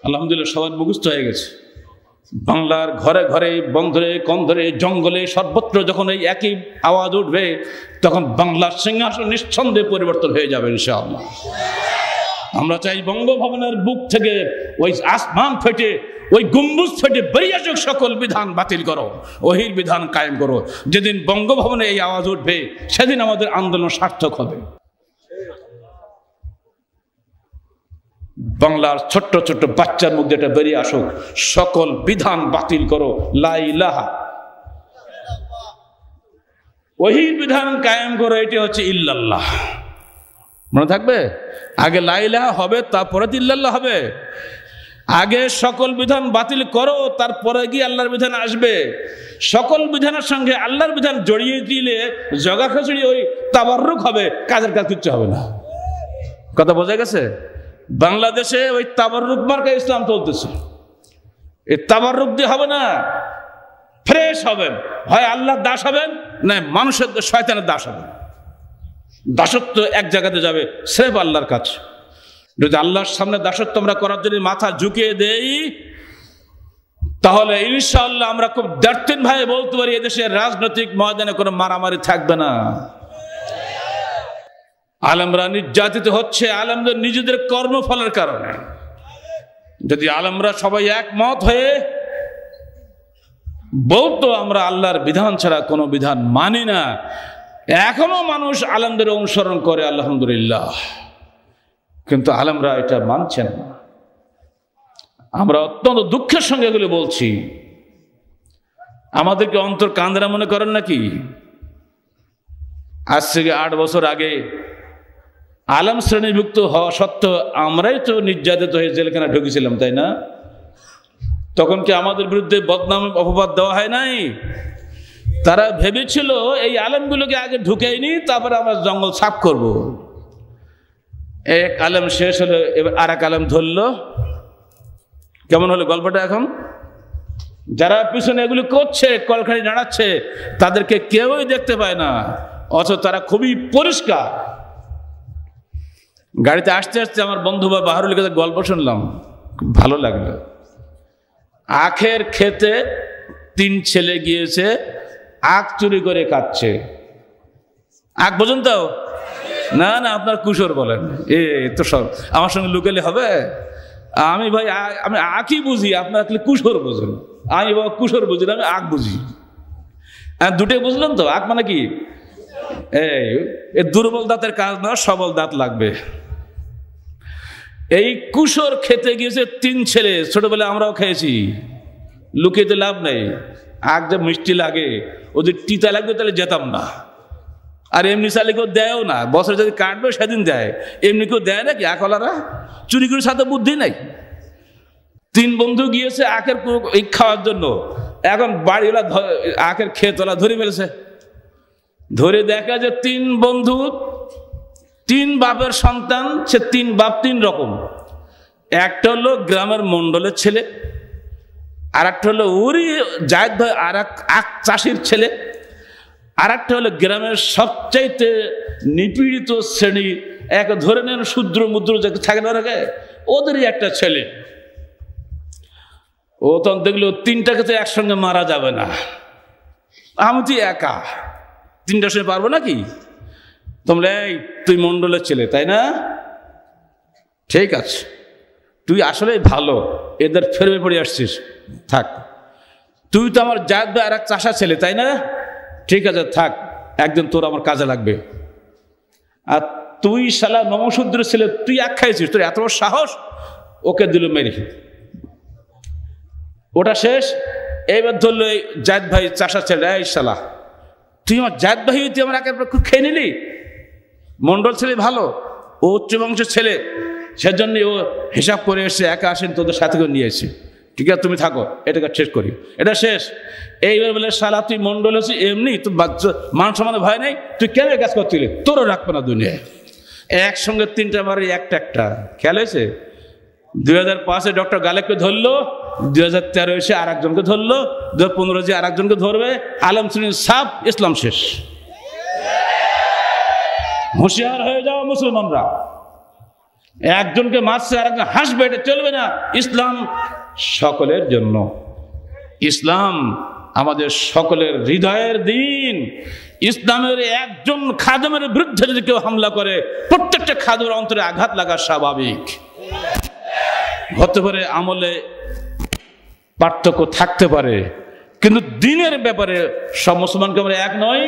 আলহামদুলিল্লাহ সবার মুখস্থ হয়ে গেছে। বাংলার ঘরে ঘরে, বন্ধরে কন্ধরে, জঙ্গলে, সর্বত্র যখন এই একই আওয়াজ উঠবে, তখন বাংলার সিংহাসন নিঃসন্দেহে পরিবর্তন হয়ে যাবে ইনশাআল্লাহ। আমরা চাই বঙ্গভবনের বুক থেকে ওই আসমান ফেটে, ওই গম্বুজ ফেটে বেরিয়ে আসুক, সকল বিধান বাতিল করো, ওহির বিধান কায়েম করো। যেদিন বঙ্গভবনে এই আওয়াজ উঠবে, সেদিন আমাদের আন্দোলন সার্থক হবে। বাংলার ছোট্ট ছোট্ট বাচ্চার মধ্যে এটা বেরিয়ে আসুক, সকল বিধান বাতিল করো, লা ইলাহা, ওহির বিধান কায়েম করো, এটি হচ্ছে ইল্লাল্লাহ। মনে থাকবে, আগে লা ইলাহা হবে, তারপরে ইল্লাল্লাহ হবে। আগে সকল বিধান বাতিল করো, তারপরে গিয়ে আল্লাহর বিধান আসবে। সকল বিধানের সঙ্গে আল্লাহর বিধান জড়িয়ে দিলে জগা খিচুড়ি ওই তাবাররুক হবে, কাজের কাজ কিচ্ছু হবে না। কথা বোঝা গেছে? বাংলাদেশে ওই তাবাররুক মার্কা ইসলাম চলতেছে। এই তাবাররুক দিয়ে হবে না, ফ্রেশ হবেন, হয় আল্লাহর দাস হবেন, না মানুষের শয়তানের দাস হবেন। দাসত্ব এক জায়গাতে যাবে, স্রেফ আল্লাহর কাছে। যদি আল্লাহর সামনে দাসত্ব আমরা করার জন্য মাথা ঝুঁকিয়ে দেই, তাহলে ইনশাআল্লাহ আমরা খুব দার্থিন ভাবে বলতে পারি, এদেশের রাজনৈতিক ময়দানে কোনো মারামারি থাকবে না। আলেমরা নির্যাতিত হচ্ছে আলেমদের নিজেদের কর্মফলের কারণে। যদি আলেমরা সবাই একমত হয়ে বলতো আমরা আল্লাহর বিধান ছাড়া কোনো বিধান মানি না, এখনো মানুষ আলেমদের অনুসরণ করে, আলহামদুলিল্লাহ। কিন্তু আলেমরা এটা মানছেন না। আমরা অত্যন্ত দুঃখের সঙ্গে এগুলো বলছি। আমাদেরকে অন্তর কান্দরা মনে করেন নাকি? আজ থেকে 8 বছর আগে আলেম শ্রেণীভুক্ত হওয়া সত্ত্বেও আমরাই তো নির্যাতিত হয়ে জেলখানা ঢুকেছিলাম, তাই না? তখন কি আমাদের বিরুদ্ধে বদনাম অপবাদ দেওয়া হয় নাই? তারা ভেবেছিল এই আলেমগুলোকে আগে ঢুকেইনি, তারপরে আমরা জঙ্গল সাফ করব। এক আলেম শেষ হলো, এবার আর এক আলেম ধরলো। কেমন হলো গল্পটা? এখন যারা পিছনে এগুলো করছে, কলখানি নাড়াচ্ছে, তাদেরকে কেউই দেখতে পায় না, অথচ তারা খুবই পরিষ্কার। গাড়িতে আসতে আসতে আমার বন্ধু বা বাহারুল কাছে গল্প শুনলাম, খুব ভালো লাগলো। আখের খেতে 3 ছেলে গিয়েছে, আখ চুরি করে খাচ্ছে। আখ বোঝেন তো? না না, আপনার কুশোর বলেন। তো সব আমার সঙ্গে লুকালে হবে? আমি ভাই আমি আখই বুঝি, আপনার কুশোর বোঝেন। আমি বাবা কুশোর বুঝি না, আমি আখ বুঝি। দুটোই বুঝলেন তো? আখ মানে কি? এই দুর্বল দাঁতের কাজ না, সবল দাঁত লাগবে। এই কুশোর খেতে গিয়েছে 3 ছেলে, ছোটবেলায় আমরাও খেয়েছি, লুকিয়ে লাভ নেই। আখ যা মিষ্টি লাগে, ওদের তিতা লাগবে তাহলে যেতাম না। আর এমনি চালে কেউ দেয়ও না, বছরে যদি কাটবে সেদিন দেয়, এমনি কেউ দেয় নাকি? আখওয়ালারা চুরি করে, সাথে বুদ্ধি নাই। 3 বন্ধু গিয়েছে আখের খাওয়ার জন্য। এখন বাড়িওয়ালা আখের ক্ষেতওয়ালা ধরে ফেলেছে। ধরে দেখা যে 3 বন্ধু 3 বাপের সন্তান, সে 3 বাপ 3 রকম। একটা হলো গ্রামের মন্ডলের ছেলে, আর একটা হলো ওরই জায়েদ ভাই আর এক আখ চাষির ছেলে, আর একটা হলো গ্রামের সবচাইতে নিপীড়িত শ্রেণী, এক ধরে নেন শূদ্র মুদ্র যাকে থাকে না, ওদেরই একটা ছেলে। ও তখন দেখলো 3টাকে তো একসঙ্গে মারা যাবে না, আমি তুই একা, 3টার সঙ্গে পারবো নাকি? তোমরা তুই মন্ডলের ছেলে তাই না, ঠিক আছে, তুই আসলে ভালো, এদের ফেরবে পড়ে আসছিস, থাক। তুই তো আমার জায়েদ ভাই আর এক চাষা ছেলে তাই না, ঠিক আছে থাক, একদিন তোর আমার কাজে লাগবে। আর তুই শালা নমশূদ্র ছেলে, তুই এক খাইছিস, তোর এত বড় সাহস! ওকে দিল মেরে। ওটা শেষ। এইবার ধরলো এই জায়েদ ভাই চাষা ছেলে, এই শালা তুই আমার জায়েদ ভাই, তুই আমার একের পর খেয়ে নিলি। মন্ডল ছেলে ভালো, ও উচ্চ বংশের ছেলে, সেজন্য ও হিসাব করে এসে একা আসেন, তোদের সাথে করে নিয়ে এসে, ঠিক আছে তুমি থাকো, এটাকে শেষ করি, এটা শেষ। এইবার বলে শালা তুই মন্ডল হচ্ছিস এমনি, তুই মান সম্মানে ভয় নেই, তুই কেন কাজ করছিলি, তোরও রাখবে না দুনিয়ায়। একসঙ্গে 3টা মারি, একটা খেয়াল হয়েছে। 2005-এ ডক্টর গালেবকে ধরলো, 2013 এসে আর একজনকে ধরলো, 2015 যে আর একজনকে ধরবে। আলম শ্রেণীর সাপ, ইসলাম শেষ। হুঁশিয়ার হয়ে যাও মুসলমানরা, একজনকে মারছে আর একজন হাসবে, এটা চলবে না। ইসলাম সকলের জন্য, ইসলাম আমাদের সকলের হৃদয়ের দিন। ইসলামের একজন খাদেমের বিরুদ্ধে যদি কেউ হামলা করে, প্রত্যেকটা খাদেমের অন্তরে আঘাত লাগা স্বাভাবিক। হতে পারে আমলে পার্থক্য থাকতে পারে, কিন্তু দিনের ব্যাপারে সব মুসলমানকে আমরা এক নই।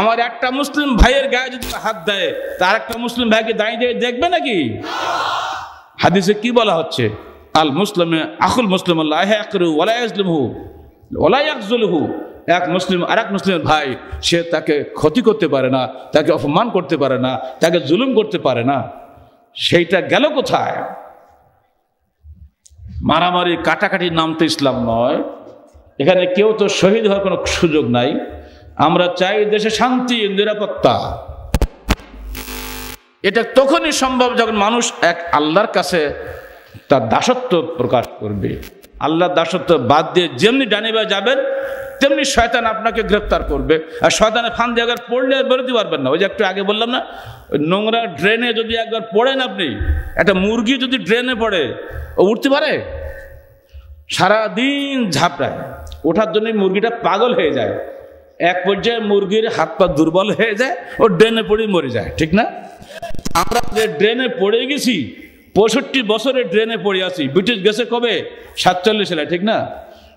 আমার একটা মুসলিম ভাইয়ের গায়ে যদি হাত দেয়, তার একটা মুসলিম ভাইকে দাঁড়িয়ে দেখবে নাকি? হাদিসে কি বলা হচ্ছে? আল মুসলিমে আখুল মুসলিম লা ইয়াকরু ওয়া লা ইয়াজলিমহু ওয়া লা ইয়াখযুলহু। এক মুসলিম আর এক মুসলিমের ভাই, সে তাকে ক্ষতি করতে পারে না, তাকে অপমান করতে পারে না, তাকে জুলুম করতে পারে না। সেইটা গেল কোথায়? মারামারি কাটাকাটির নাম তো ইসলাম নয়। এখানে কেউ তো শহীদ হওয়ার কোনো সুযোগ নাই। আমরা চাই দেশে শান্তি, নিরাপত্তা। এটা তখনই সম্ভব যখন মানুষ এক আল্লাহর কাছে তার দাসত্ব প্রকাশ করবে। আল্লাহর দাসত্ব বাদ দিয়ে যেমনি ডানে বায়ে যাবেন, তেমনি শয়তান আপনাকে গ্রেফতার করবে। আর শয়তানের ফান্দে একবার পড়লে আর বেরোতে পারবেন না। ওই যে একটু আগে বললাম না, ওই নোংরা ড্রেনে যদি একবার পড়েন আপনি, একটা মুরগি যদি ড্রেনে পড়ে, ও উঠতে পারে? সারাদিন ঝাপড়ায়, ওঠার জন্য মুরগিটা পাগল হয়ে যায়। এক পর্যায়ে মুরগির হাত পা দুর্বল হয়ে যায়, ও ড্রেনে পড়ে মরে যায়, ঠিক না? আমরা যে ড্রেনে পড়ে গেছি, 65 বছরে ড্রেনে পড়ে আছি। ব্রিটিশ গেছে কবে? 47 সালে, ঠিক না?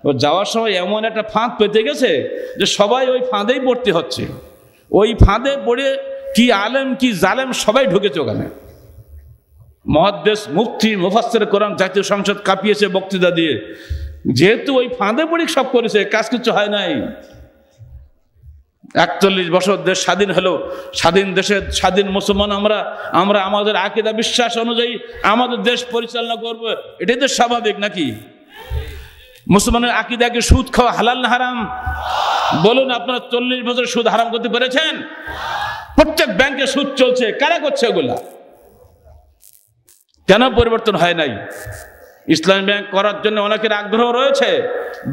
ও যাওয়ার সময় এমন একটা ফাঁদ পেতে গেছে যে সবাই ওই ফাঁদেই পড়তে হচ্ছে। ওই ফাঁদে পড়ে কি আলেম কি জালেম সবাই ঢুকেছে ওখানে। মুহাদ্দিস, মুফতি, মুফাসসির কোরআন, জাতীয় সংসদ কাঁপিয়েছে বক্তৃতা দিয়ে। যেহেতু ওই ফাঁদে পড়ে সব করেছে, কাজ কিছু হয় নাই। 41 বছর দেশ স্বাধীন হলো, স্বাধীন দেশে স্বাধীন মুসলমান আমরা আমাদের আকীদা বিশ্বাস অনুযায়ী আমাদের দেশ পরিচালনা করব, এটাই তো স্বাভাবিক নাকি? মুসলমানের আকীদাকে সুদ খাওয়া হালাল না হারাম? বলুন, আপনারা 40 বছর সুদ হারাম করতে পেরেছেন? প্রত্যেক ব্যাংকে সুদ চলছে, কারা করছে ওগুলা? কেন পরিবর্তন হয় নাই? ইসলামী ব্যাংক করার জন্য অনেকের আগ্রহ রয়েছে।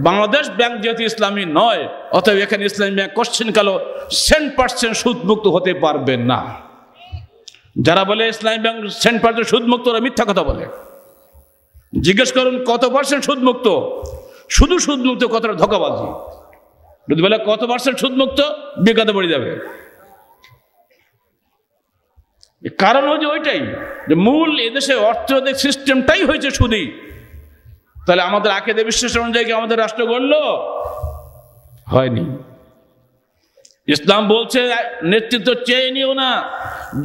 বাংলাদেশ ব্যাংক যেহেতু ইসলামী নয়, অতএব এখানে ইসলামী ব্যাংক কোশ্চেন কালো 100% সুদমুক্ত হতে পারবে না। যারা বলে ইসলামী ব্যাংক 100% সুদমুক্ত, ওরা মিথ্যা কথা বলে। জিজ্ঞেস করুন কত পার্সেন্ট সুদমুক্ত? শুধু সুদমুক্ত কতটা ধোঁকাবাজি। যদি বলে কত পার্সেন্ট সুদমুক্ত, বিজ্ঞাতে পড়ে যাবে। কারণ হচ্ছে ওইটাই যে মূল এদেশে অর্থনৈতিক সিস্টেমটাই হয়েছে সুদী। তাহলে আমাদের আকিদা বিশ্বাস অনুযায়ী কি আমাদের রাষ্ট্র গড়ল? হয়নি। ইসলাম বলছে নেতৃত্ব চেয়ে নিও না,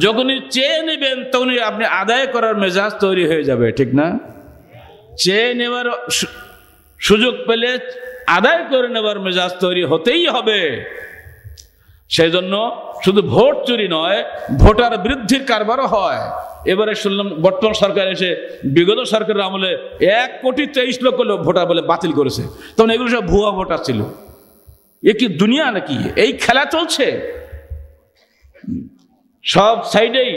যখনই চেয়ে নেবেন তখনই আপনি আদায় করার মেজাজ তৈরি হয়ে যাবে, ঠিক না? চেয়ে নেওয়ার সুযোগ পেলে আদায় করে নেওয়ার মেজাজ তৈরি হতেই হবে। সেই জন্য শুধু ভোট চুরি নয়, ভোটার বৃদ্ধির কারবারও হয়। এবারে শুনলাম বর্তমান সরকার এসে বিগত সরকারের আমলে 1,23,00,000 লোক ভোটার বলে বাতিল করেছে। তখন এগুলো সব ভুয়া ভোটার ছিল। এ কি দুনিয়া নাকি? এই খেলা চলছে। সব সাইডেই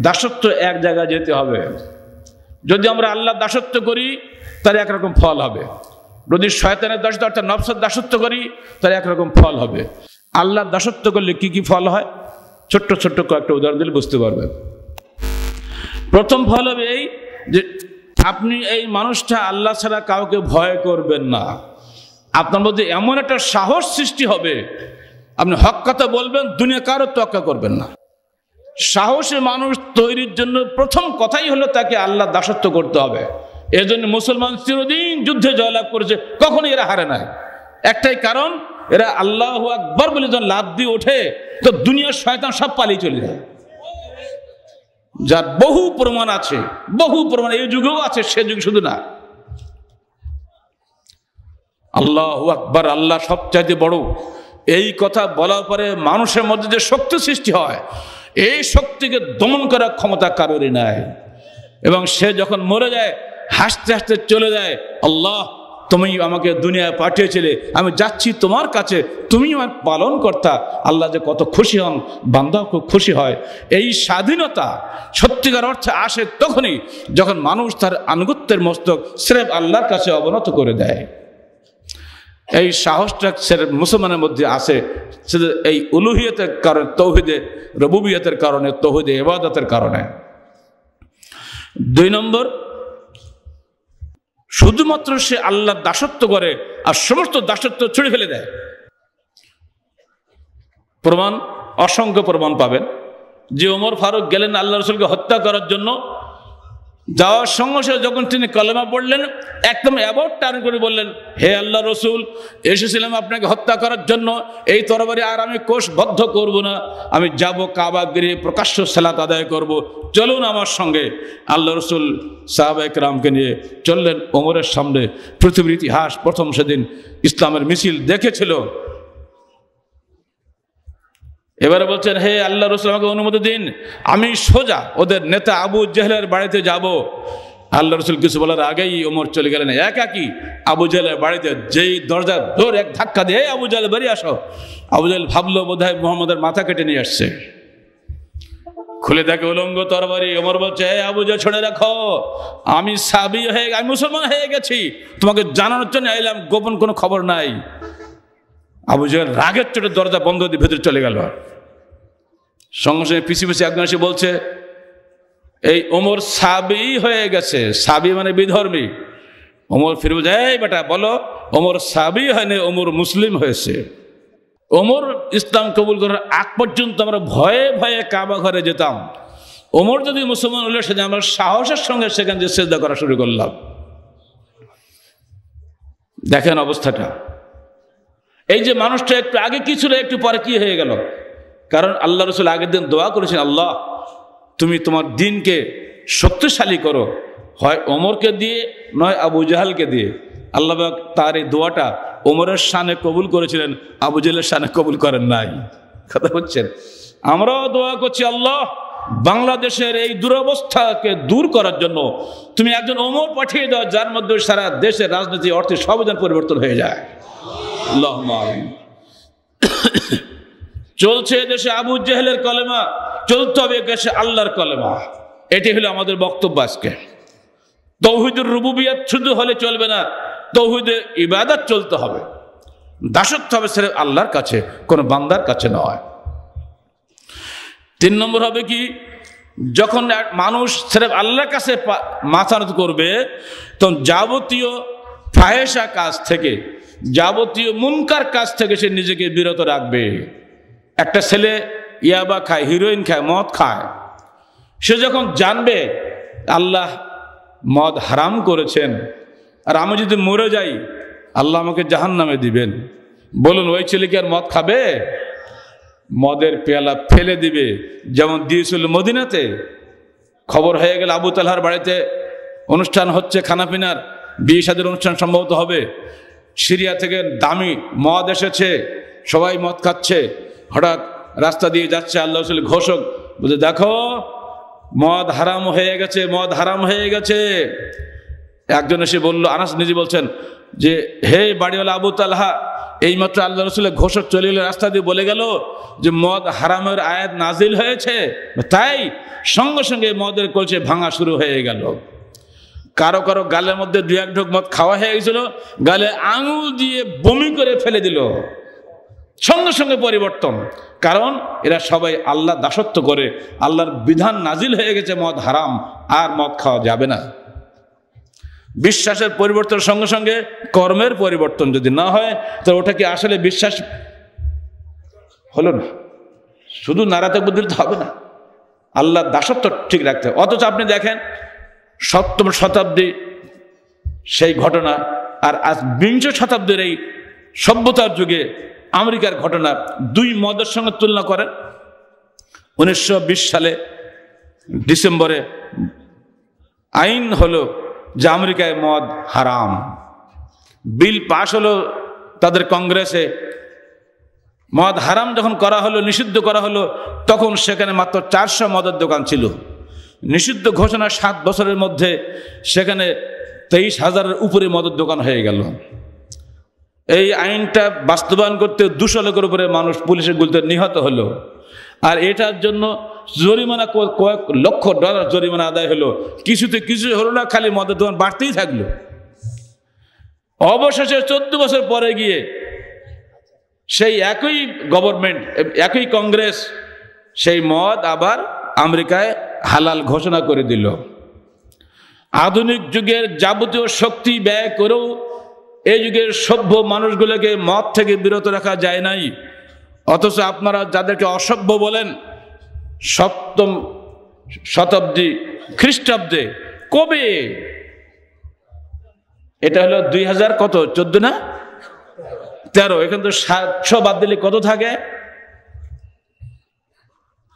দাসত্ব এক জায়গায় যেতে হবে। যদি আমরা আল্লাহ দাসত্ব করি তার একরকম ফল হবে, যদি শয়তানের দাসত্ব অর্থাৎ নফসের দাসত্ব করি তার একরকম ফল হবে। আল্লাহ দাসত্ব করলে কি কি ফল হয়, ছোট্ট ছোট্ট কয়েকটা উদাহরণ দিলে বুঝতে পারবেন। প্রথম ফল হবে এই যে আপনি এই মানুষটা আল্লাহ ছাড়া কাউকে ভয় করবেন না। আপনার মধ্যে এমন একটা সাহস সৃষ্টি হবে, আপনি হক কথা বলবেন, দুনিয়া কারো তোয়াক্কা করবেন না। সাহসী মানুষ তৈরির জন্য প্রথম কথাই হলো তাকে আল্লাহ দাসত্ব করতে হবে। এই জন্য মুসলমান চিরদিন যুদ্ধে জয়লাভ করেছে, কখনো এরা হারে নাই। একটাই কারণ, এরা আল্লাহু আকবার বলে যখন লাফ দিয়ে ওঠে তো দুনিয়ার শয়তান সব পালিয়ে চলে যায়। যার বহু প্রমাণ আছে, বহু প্রমাণ এই যুগেও আছে, সে যুগ শুধু না। আল্লাহু আকবার, আল্লাহ সবচাইতে বড়, এই কথা বলার পরে মানুষের মধ্যে যে শক্তি সৃষ্টি হয়, এই শক্তিকে দমন করার ক্ষমতা কারোরই নাই। এবং সে যখন মরে যায় হাসতে হাসতে চলে যায়, আল্লাহ তুমি আমাকে দুনিয়ায় পাঠিয়েছিলে, আমি যাচ্ছি তোমার কাছে, তুমি আমার পালন কর্তা। আল্লাহ যে কত খুশি হন, বান্দা খুব খুশি হয়। এই স্বাধীনতা সত্যিকার অর্থে আসে তখনই যখন মানুষ তার আনুগত্যের মস্তক স্রেফ আল্লাহর কাছে অবনত করে দেয়। এই সাহসটা মুসলমানের মধ্যে আসে এই উলুহিয়তের কারণে, তৌহিদে রুবুবিয়তের কারণে, তৌহিদে ইবাদতের কারণে। 2 নম্বর, শুধুমাত্র সে আল্লাহর দাসত্ব করে আর সমস্ত দাসত্ব ছুড়ে ফেলে দেয়। প্রমাণ, অসংখ্য প্রমাণ পাবেন। যে ওমর ফারুক গেলেন আল্লাহ রসুলকে হত্যা করার জন্য, যাওয়ার সঙ্গে সঙ্গে যখন তিনি কলেমা পড়লেন, একদম অ্যাবাউট টার্ন করে বললেন, হে আল্লাহ রসুল, এসেছিলাম আপনাকে হত্যা করার জন্য, এই তরবারি আর আমি কোষবদ্ধ করব না, আমি যাব কাবা গৃহে প্রকাশ্য সালাত আদায় করব, চলুন আমার সঙ্গে। আল্লাহ রসুল সাহাবা ইকরামকে নিয়ে চললেন ওমরের সামনে। পৃথিবীর ইতিহাস প্রথম সেদিন ইসলামের মিছিল দেখেছিল। এবারে বলছেন, হে আল্লাহ রসুল, আমাকে অনুমতি দিন, আমি সোজা ওদের নেতা আবু জেহেলের বাড়িতে যাব। আল্লাহ রসুল কিছু বলার আগেই ওমর চলে গেলেন একাকি আবু জেহেলের বাড়িতে। যেই দরজা জোর এক ধাক্কা দিয়ে, আবু জেহেল বেরিয়ে আসো। আবু জেহেল ভাবলো বোধহয় মুহাম্মদের মাথা কেটে নিয়ে আসছে। খুলে দেখে উলঙ্গ তরবারি। ওমর বলছে, হে আবু জেহেল, ছেড়ে রাখো, আমি আমি মুসলমান হয়ে গেছি, তোমাকে জানানোর জন্য এলাম, গোপন কোনো খবর নাই। আবু জেহেল রাগের চোটে দরজা বন্ধ দিয়ে ভেতরে চলে গেল। সঙ্গে সঙ্গে পিছিয়ে পিছিয়ে একজন এসে বলছে, এই ওমর সাবি হয়ে গেছে। সাবি মানে বিধর্মী। ওমর ফিরে বলছে, এই বেটা বলো, ওমর সাবি হয়নি, ওমর মুসলিম হয়েছে। ওমর ইসলাম কবুল করার আগ পর্যন্ত আমরা ভয়ে ভয়ে কাবা ঘরে যেতাম। ওমর যদি মুসলমান হলে সেদিন আমরা সাহসের সঙ্গে সেখানে যে সেজদা করা শুরু করলাম। দেখেন অবস্থাটা। এই যে মানুষটা একটু আগে কি ছিল, একটু পরে কি হয়ে গেল? কারণ আল্লাহ রসুল আগের দিন দোয়া করেছেন, আল্লাহ তুমি তোমার দ্বীনকে শক্তিশালী করো, হয় ওমরকে দিয়ে নয় আবু জাহালকে দিয়ে। আল্লাহ তার এই দোয়াটা ওমরের শানে কবুল করেছিলেন, আবু জাহেলের শানে কবুল করেন নাই। কথা বলছেন। আমরাও দোয়া করছি, আল্লাহ বাংলাদেশের এই দুরবস্থাকে দূর করার জন্য তুমি একজন ওমর পাঠিয়ে দাও, যার মধ্যে সারা দেশের রাজনীতি, অর্থে সংবিধান পরিবর্তন হয়ে যায়। আল্লাহুম্মা আমিন। চলছে দেশে আবু জেহেলের কলেমা, চলতে হবে দেশে আল্লাহর কলেমা। এটি হলো আমাদের বক্তব্য আজকে। তৌহিদুর রুবুবিয়ত শুধু হলে চলবে না, তৌহিদে ইবাদত চলতে হবে, দাসত্ব হবে সির্ফ আল্লাহর কাছে, কোনো বান্দার কাছে নয়। 3 নম্বর হবে কি, যখন মানুষ সির্ফ আল্লাহর কাছে মাথা নত করবে, তখন যাবতীয় ফাহেশা কাজ থেকে, যাবতীয় মুনকার কাজ থেকে সে নিজেকে বিরত রাখবে। একটা ছেলে ইয়াবা খায়, হিরোইন খায়, মদ খায়, সে যখন জানবে আল্লাহ মদ হারাম করেছেন, আর আমি যদি মরে যাই আল্লাহ আমাকে জাহান্নামে দিবেন, বলুন ওই ছেলে কি আর মদ খাবে? মদের পেয়ালা ফেলে দিবে, যেমন দিয়েছিল মদিনাতে। খবর হয়ে গেল আবু তালহার বাড়িতে অনুষ্ঠান হচ্ছে, খানাপিনার বিয়ে শাদীর অনুষ্ঠান সম্ভবত হবে, সিরিয়া থেকে দামি মদ এসেছে, সবাই মদ খাচ্ছে। হঠাৎ রাস্তা দিয়ে যাচ্ছে আল্লাহ রাসূল ঘোষক, বলছে দেখো মদ হারাম হয়ে গেছে, মদ হারাম হয়ে গেছে। একজন এসে বলল, আনাস নিজে বলছেন যে হে বাড়িওয়ালা আবু তালহা, এইমাত্র আল্লাহ রাসূলের ঘোষক চলে গেল, রাস্তা দিয়ে বলে গেল যে মদ হারামের আয়াত নাজিল হয়েছে, তাই সঙ্গে সঙ্গে মদের কলসি ভাঙা শুরু হয়ে গেল। কারো কারো গালের মধ্যে 2-1 ঢোক মদ খাওয়া হয়ে গেছিল, গালে আঙুল দিয়ে বমি করে ফেলে দিল, সঙ্গে সঙ্গে পরিবর্তন। কারণ এরা সবাই আল্লাহ দাসত্ব করে, আল্লাহর বিধান নাজিল হয়ে গেছে মদ হারাম, আর মদ খাওয়া যাবে না। বিশ্বাসের পরিবর্তনের সঙ্গে সঙ্গে কর্মের পরিবর্তন যদি না হয়, তো ওটা কি আসলে বিশ্বাস হলো না? শুধু নারাতে বুদ্ধি হবে না, আল্লাহর দাসত্ব ঠিক রাখতে হবে। অথচ আপনি দেখেন 7ম শতাব্দী সেই ঘটনা, আর আজ 20 শতাব্দীর এই সভ্যতার যুগে আমেরিকার ঘটনা 2 মদের সঙ্গে তুলনা করেন। 1920 সালে ডিসেম্বরে আইন হলো যে আমেরিকায় মদ হারাম, বিল পাশ হলো তাদের কংগ্রেসে। মদ হারাম যখন করা হলো, নিষিদ্ধ করা হলো, তখন সেখানে মাত্র 400 মদের দোকান ছিল। নিষিদ্ধ ঘোষণা 7 বছরের মধ্যে সেখানে 23,000-এর উপরে মদের দোকান হয়ে গেল। এই আইনটা বাস্তবায়ন করতে 200 লোকের উপরে মানুষ পুলিশের গুলিতে নিহত হলো। আর এটার জন্য জরিমানা কয়েক লক্ষ ডলার জরিমানা আদায় হলো। কিছুতে কিছু হলো না, খালি মদের দোকান বাড়তেই থাকলো। অবশেষে 14 বছর পরে গিয়ে সেই একই গভর্নমেন্ট, একই কংগ্রেস সেই মদ আবার আমেরিকায় হালাল ঘোষণা করে দিল। আধুনিক যুগের যাবতীয় শক্তি ব্যয় করেও এই যুগের সভ্য মানুষগুলোকে মদ থেকে বিরত রাখা যায় নাই। অথচ আপনারা যাদেরকে অসভ্য বলেন, 7ম শতাব্দী খ্রিস্টাব্দে, কবে এটা হলো 2000 কত 14 না 13, এখান তো 700 বাদ দিলে কত থাকে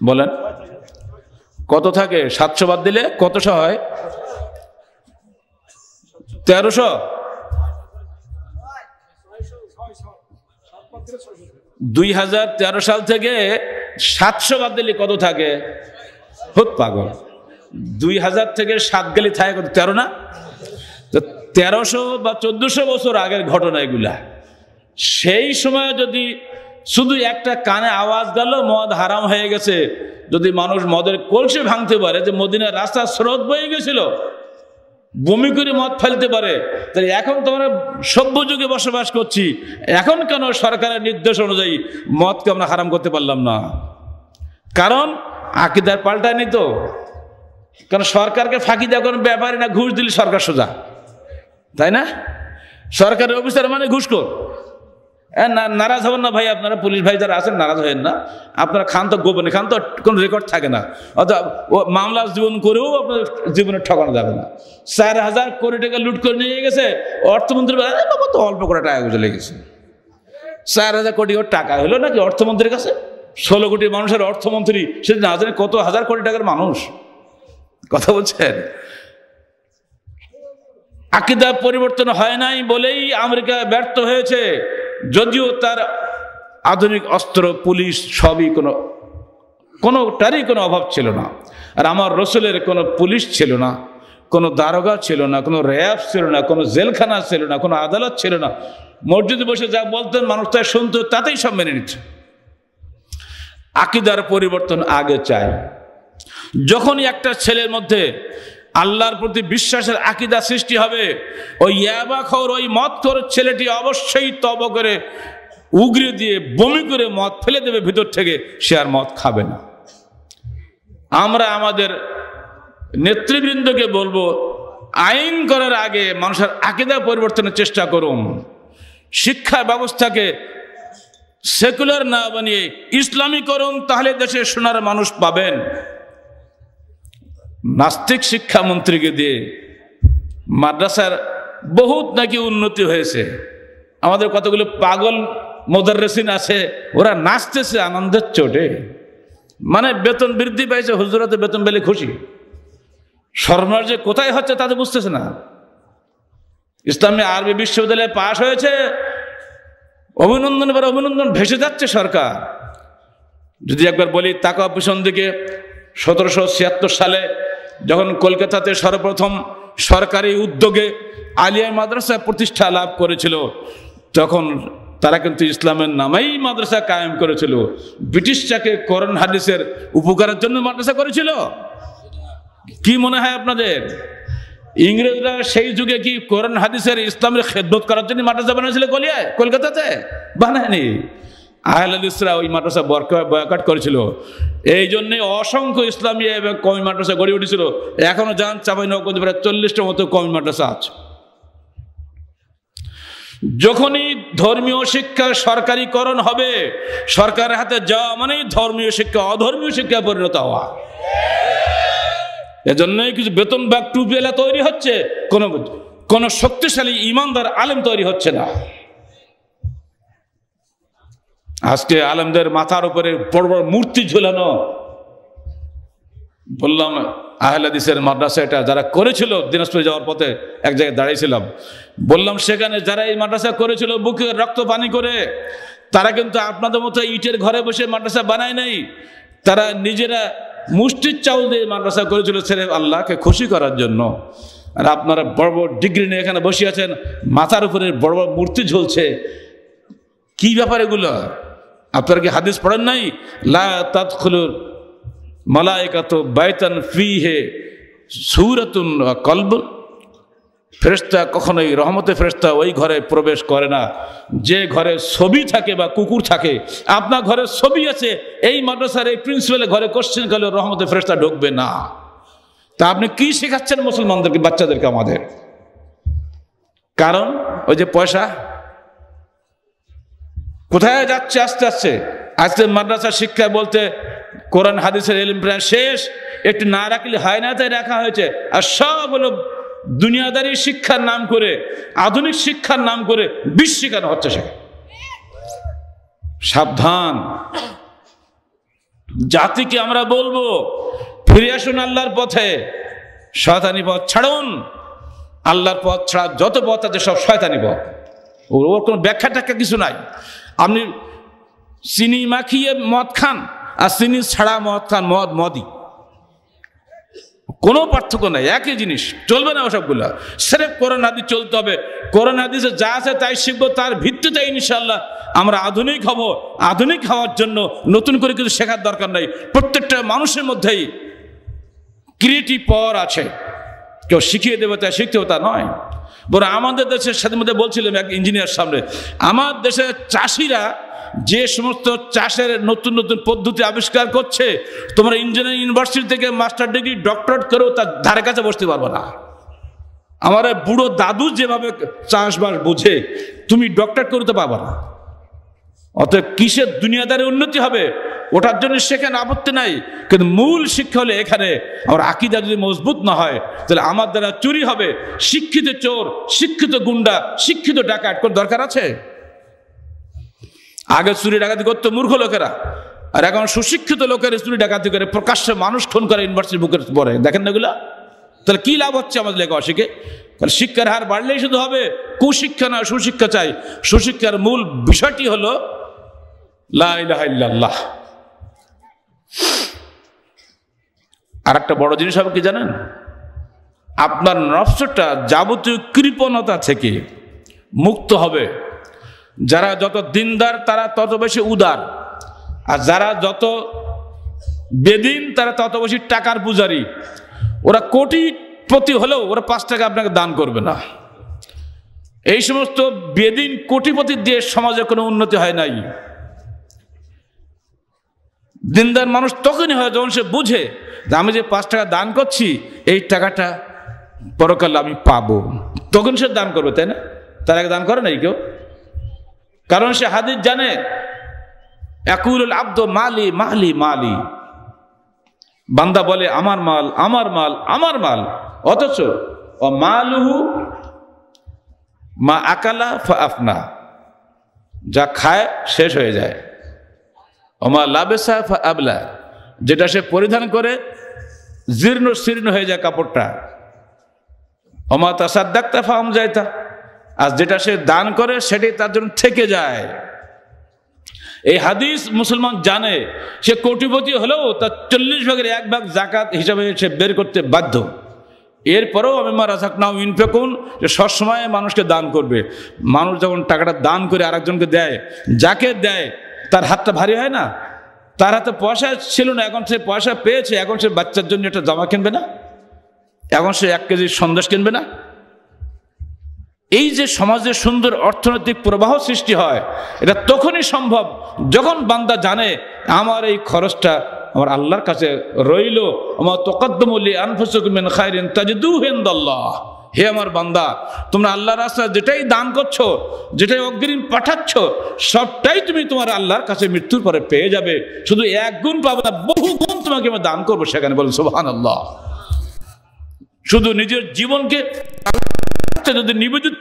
বলেন? কত থাকে? 700 বাদ দিলে কতশো হয়? 1300। 2013 সাল থেকে 700 বাদ দিলে কত থাকে? খুব পাগল, 2000 থেকে 7 গেলে থাকে কত? 13 না? তো 1300 বা 1400 বছর আগের ঘটনা এগুলা। সেই সময় যদি শুধু একটা কানে আওয়াজ গেল মদ হারাম হয়ে গেছে, যদি মানুষ মদের কলসি ভাঙতে পারে, যে মদিনার রাস্তার স্রোত বয়ে গেছিল, বমি করে মদ ফেলতে পারে, তাহলে এখন তো আমরা সভ্য যুগে বসবাস করছি, এখন কেন সরকারের নির্দেশ অনুযায়ী মদকে আমরা হারাম করতে পারলাম না? কারণ আকীদার পাল্টায়নি তো। কারণ সরকারকে ফাঁকি দেওয়া কোনো ব্যাপারই না, ঘুষ দিলে সরকার সোজা, তাই না? সরকারের অফিসার মানে ঘুষখোর। নারাজ হবেন না ভাই, আপনারা পুলিশ ভাই যারা আছেন নারাজ হবেন না। আপনারা খান তো গোপনে খান, তো কোনো রেকর্ড থাকে না, অথবা মামলা জীবন করেও আপনার জীবনে ঠকানো যাবে না। 4,000 কোটি টাকা লুট করে নিয়ে গেছে অর্থমন্ত্রী, বাবা তো অল্প করে টাকা চলে গেছে। 4,000 কোটি ওর টাকা হলো নাকি অর্থমন্ত্রীর কাছে? 16 কোটি মানুষের অর্থমন্ত্রী, সে না জানে কত হাজার কোটি টাকার মানুষ। কথা বলছেন? আকীদা পরিবর্তন হয় নাই বলেই আমেরিকা ব্যর্থ হয়েছে, যদিও তার আধুনিক অস্ত্র, পুলিশ সবই কোনোটারই কোনো অভাব ছিল না। আর আমার রসুলের কোনো পুলিশ ছিল না, কোনো দারোগা ছিল না, কোনো র্যাব ছিল না, কোনো জেলখানা ছিল না, কোনো আদালত ছিল না। মসজিদে বসে যা বলতেন মানুষ তা শুনতো, তাতেই সব মেনে নিচ্ছে। আকীদার পরিবর্তন আগে চাই। যখনই একটা ছেলের মধ্যে আল্লাহর প্রতি বিশ্বাসের আকীদা সৃষ্টি হবে। ওই ইয়াবাখোর, ওই মদখোর ছেলেটি অবশ্যই তওবা করে উগরে দিয়ে বমি করে মদ ফেলে দেবে ভিতর থেকে, সে আর মদ খাবে না। আমরা আমাদের নেতৃবৃন্দকে বলবো, আইন করার আগে মানুষের আকীদা পরিবর্তনের চেষ্টা করুন। শিক্ষা ব্যবস্থাকে সেকুলার না বানিয়ে ইসলামী করুন, তাহলে দেশে সোনার মানুষ পাবেন। নাস্তিক শিক্ষামন্ত্রীকে দিয়ে মাদ্রাসার বহুত নাকি উন্নতি হয়েছে। আমাদের কতগুলো পাগল মুদাররিসিন আছে, ওরা নাচতেছে আনন্দের চোটে। মানে বেতন বৃদ্ধি পাইছে, হুজুরাতে বেতন পেলে খুশি। সর্বনাশ যে কোথায় হচ্ছে তাদের বুঝতেছে না। ইসলামী আরবি বিশ্ববিদ্যালয়ে পাশ হয়েছে, অভিনন্দন এবার অভিনন্দন ভেসে যাচ্ছে সরকার। যদি একবার বলি, তাকাও পিছন দিকে, 1776 সালে যখন কলকাতাতে সর্বপ্রথম সরকারি উদ্যোগে আলিয়া মাদ্রাসা প্রতিষ্ঠা লাভ করেছিল, তখন তারা কিন্তু ইসলামের নামেই মাদ্রাসা কায়েম করেছিল। ব্রিটিশটাকে কোরআন হাদিসের উপকারের জন্য মাদ্রাসা করেছিল। কি মনে হয় আপনাদের? ইংরেজরা সেই যুগে কি কোরআন হাদিসের ইসলামের খেদমত করার জন্য মাদ্রাসা বানিয়েছিল কলকাতাতে? বানায়নি। আহলে হাদিসরা ওই মাদ্রাসা বয়কট করেছিল। এই জন্যে অসংখ্য ইসলামী এবং কওমি মাদ্রাসা গড়ে উঠেছিল। এখনো যান চাঁপাইনবাবগঞ্জে প্রায় 40টার মতো কওমি মাদ্রাসা আছে। যখনই ধর্মীয় শিক্ষা সরকারিকরণ হবে, সরকারের হাতে যাওয়া মানেই ধর্মীয় শিক্ষা অধর্মীয় শিক্ষা পরিণত হওয়া। এজন্যই কিছু বেতন ব্যাগ টুপিওয়ালা তৈরি হচ্ছে, কোন শক্তিশালী ইমানদার আলেম তৈরি হচ্ছে না। আজকে আলেমদের মাথার উপরে বড় বড় মূর্তি ঝুলানো। বললাম আহলে হাদিসের মাদ্রাসা এটা যারা করেছিল, দিনাজপুরে যাওয়ার পথে এক জায়গায় দাঁড়িয়েছিলাম, বললাম সেখানে যারা এই মাদ্রাসা করেছিল বুকে রক্ত পানি করে, তারা কিন্তু আপনাদের মতো ইটের ঘরে বসে মাদ্রাসা বানায় নাই। তারা নিজেরা মুষ্টির চাউল দিয়ে মাদ্রাসা করেছিল ছেলে আল্লাহকে খুশি করার জন্য। আর আপনারা বড় বড় ডিগ্রি নিয়ে এখানে বসে আছেন, মাথার উপরে বড় বড় মূর্তি ঝুলছে। কি ব্যাপার এগুলো? আপনারা কি হাদিস পড়েন নাই? লা তাদখুলুল মালায়েকাতু বাইতান ফীহি সূরাতুন ওয়া কলবুন। ফেরেশতা কখনোই, রহমতের ফেরেশতা ওই ঘরে প্রবেশ করে না যে ঘরে ছবি থাকে বা কুকুর থাকে। আপনার ঘরে ছবি আছে, এই মাদ্রাসার এই প্রিন্সিপালের ঘরে কোশ্চেন করলে রহমতের ফেরেশতা ঢুকবে না। তা আপনি কি শেখাচ্ছেন মুসলমানদেরকে, বাচ্চাদেরকে আমাদের? কারণ ওই যে পয়সা কোথায় যাচ্ছে আস্তে আস্তে। আজকে মাদ্রাসা শিক্ষা বলতে কোরআন হাদিসের ইলম প্রায় শেষ, একটু না রাখলে হয় না, তাই রাখা হয়েছে। আর সব হলো দুনিয়াদারি শিক্ষার নাম করে, আধুনিক শিক্ষার নাম করে বিষ শেখানো হচ্ছে সেখানে। সাবধান। জাতিকে আমরা বলবো, ফিরে আসুন আল্লাহর পথে, শয়তানি পথ ছাড়ুন। আল্লাহর পথ ছাড়া যত পথ আছে সব শয়তানি পথ। ওর কোনো ব্যাখ্যা ট্যাখ্যা কিছু নাই। আপনি চিনি মাখিয়ে মদ খান আর চিনি ছাড়া মদ খান, মদই, কোনো পার্থক্য নাই, একই জিনিস। চলবে না ওসবগুলা। সেরেফ কোরআন হাদিস চলতে হবে। কোরআন হাদিসে যা আছে তাই শিখবো, তার ভিত্তিতে ইনশাআল্লাহ আমরা আধুনিক হব। আধুনিক হওয়ার জন্য নতুন করে কিছু শেখার দরকার নাই। প্রত্যেকটা মানুষের মধ্যেই ক্রিয়েটিভ পাওয়ার আছে, কেউ শিখিয়ে দেবে তাই শিখতে হবে তা নয়। বরং আমাদের দেশের সাথে মধ্যে বলছিলাম এক ইঞ্জিনিয়ার সামনে, আমার দেশের চাষিরা যে সমস্ত চাষের নতুন নতুন পদ্ধতি আবিষ্কার করছে, তোমরা ইঞ্জিনিয়ারিং ইউনিভার্সিটি থেকে মাস্টার ডিগ্রি ডক্টরেট করেও তার ধারে কাছে বসতে পারবে না। আমার বুড়ো দাদু যেভাবে চাষবাস বুঝে, তুমি ডক্টরেট করতে পারবে না। অতএব কিসের দুনিয়াদারি উন্নতি হবে ওটার জন্য সেখানে আপত্তি নাই, কিন্তু মূল শিক্ষা হলে এখানে আমার আকীদা যদি মজবুত না হয় তাহলে আমার দ্বারা চুরি হবে। শিক্ষিত চোর, শিক্ষিত গুন্ডা, শিক্ষিত ডাকাত কোন দরকার আছে? আগে চুরি ডাকাতি করতো মূর্খ লোকেরা, আর এখন সুশিক্ষিত লোকের চুরি ডাকাতি করে, প্রকাশ্যে মানুষ খুন করে ইউনিভার্সিটির বুকের পরে। দেখেন না এগুলা? তাহলে কি লাভ হচ্ছে আমাদের লেখা অশিখে? তাহলে শিক্ষার হার বাড়লেই শুধু হবে? কুশিক্ষা না, সুশিক্ষা চাই। সুশিক্ষার মূল বিষয়টি হলো লা ইলাহা ইল্লাল্লাহ। আর একটা বড় জিনিস হবে কি জানেন? আপনার নফসটা যাবতীয় কৃপণতা থেকে মুক্ত হবে। যারা যত দিনদার তারা তত বেশি উদার, আর যারা যত বেদিন তারা তত বেশি টাকার পূজারী। ওরা কোটি প্রতি হলেও ওরা 5 টাকা আপনাকে দান করবে না। এই সমস্ত বেদিন কোটিপতি দিয়ে সমাজে কোনো উন্নতি হয় নাই। দিনদার মানুষ তখনই হয় যখন সে বুঝে যে আমি যে 5 টাকা দান করছি এই টাকাটা পরকালে আমি পাবো, তখন সে দান করবে, তাই না? তার আগে দান করে নাই কেউ, কারণ সে হাদিস জানে ইয়াকুলুল আব্দু মালি মালি মালি, বান্দা বলে আমার মাল আমার মাল আমার মাল, অথচ ও মালুহু মা আকালা ফা আফনা, যা খায় শেষ হয়ে যায়, ওমা লাবেসা ফা আবলা, যেটা সে পরিধান করে জীর্ণ শীর্ণ হয়ে যায় কাপড়টা, ওমা তাসাদ্দাকতা ফা আমজাইতা, আর যেটা সে দান করে সেটাই তার জন্য থেকে যায়। এই হাদিস মুসলমান জানে, সে কোটিপতি হলেও তার 40 ভাগের 1 ভাগ জাকাত হিসাবে সে বের করতে বাধ্য। এরপরেও আমি রাযাকনাহুম ইউনফিকুন, যে সবসময় মানুষকে দান করবে। মানুষ যখন টাকাটা দান করে আরেকজনকে দেয়, যাকে দেয় তার হাতটা ভারী হয় না? তার হাতে পয়সা ছিল না, এখন সে পয়সা পেয়েছে, এখন সে বাচ্চার জন্য একটা জামা কিনবে না, এখন সে 1 কেজি সন্দেশ কিনবে না। এই যে সমাজে সুন্দর অর্থনৈতিক প্রবাহ সৃষ্টি হয়, এটা তখনই সম্ভব যখন বান্দা জানে আমার এই খরচটা আমার আল্লাহর কাছে রইল। ওমা তুকদ্দিমু লিআনফুসিকুম মিন খায়রিন তাজিদুহু ইনদাল্লাহ, হে আমার বান্দা, তোমরা আল্লাহর রাস্তায় যেটাই দান করছো, যেটাই অগ্রিম পাঠাচ্ছ, সবটাই তুমি তোমার আল্লাহর কাছে মৃত্যুর পরে পেয়ে যাবে। শুধু 1 গুণ পাবে না, বহু গুণ তোমাকে আমি দান করবো সেখানে। বলেন সুবহানাল্লাহ। শুধু নিজের জীবনকে যদি নিবেদিত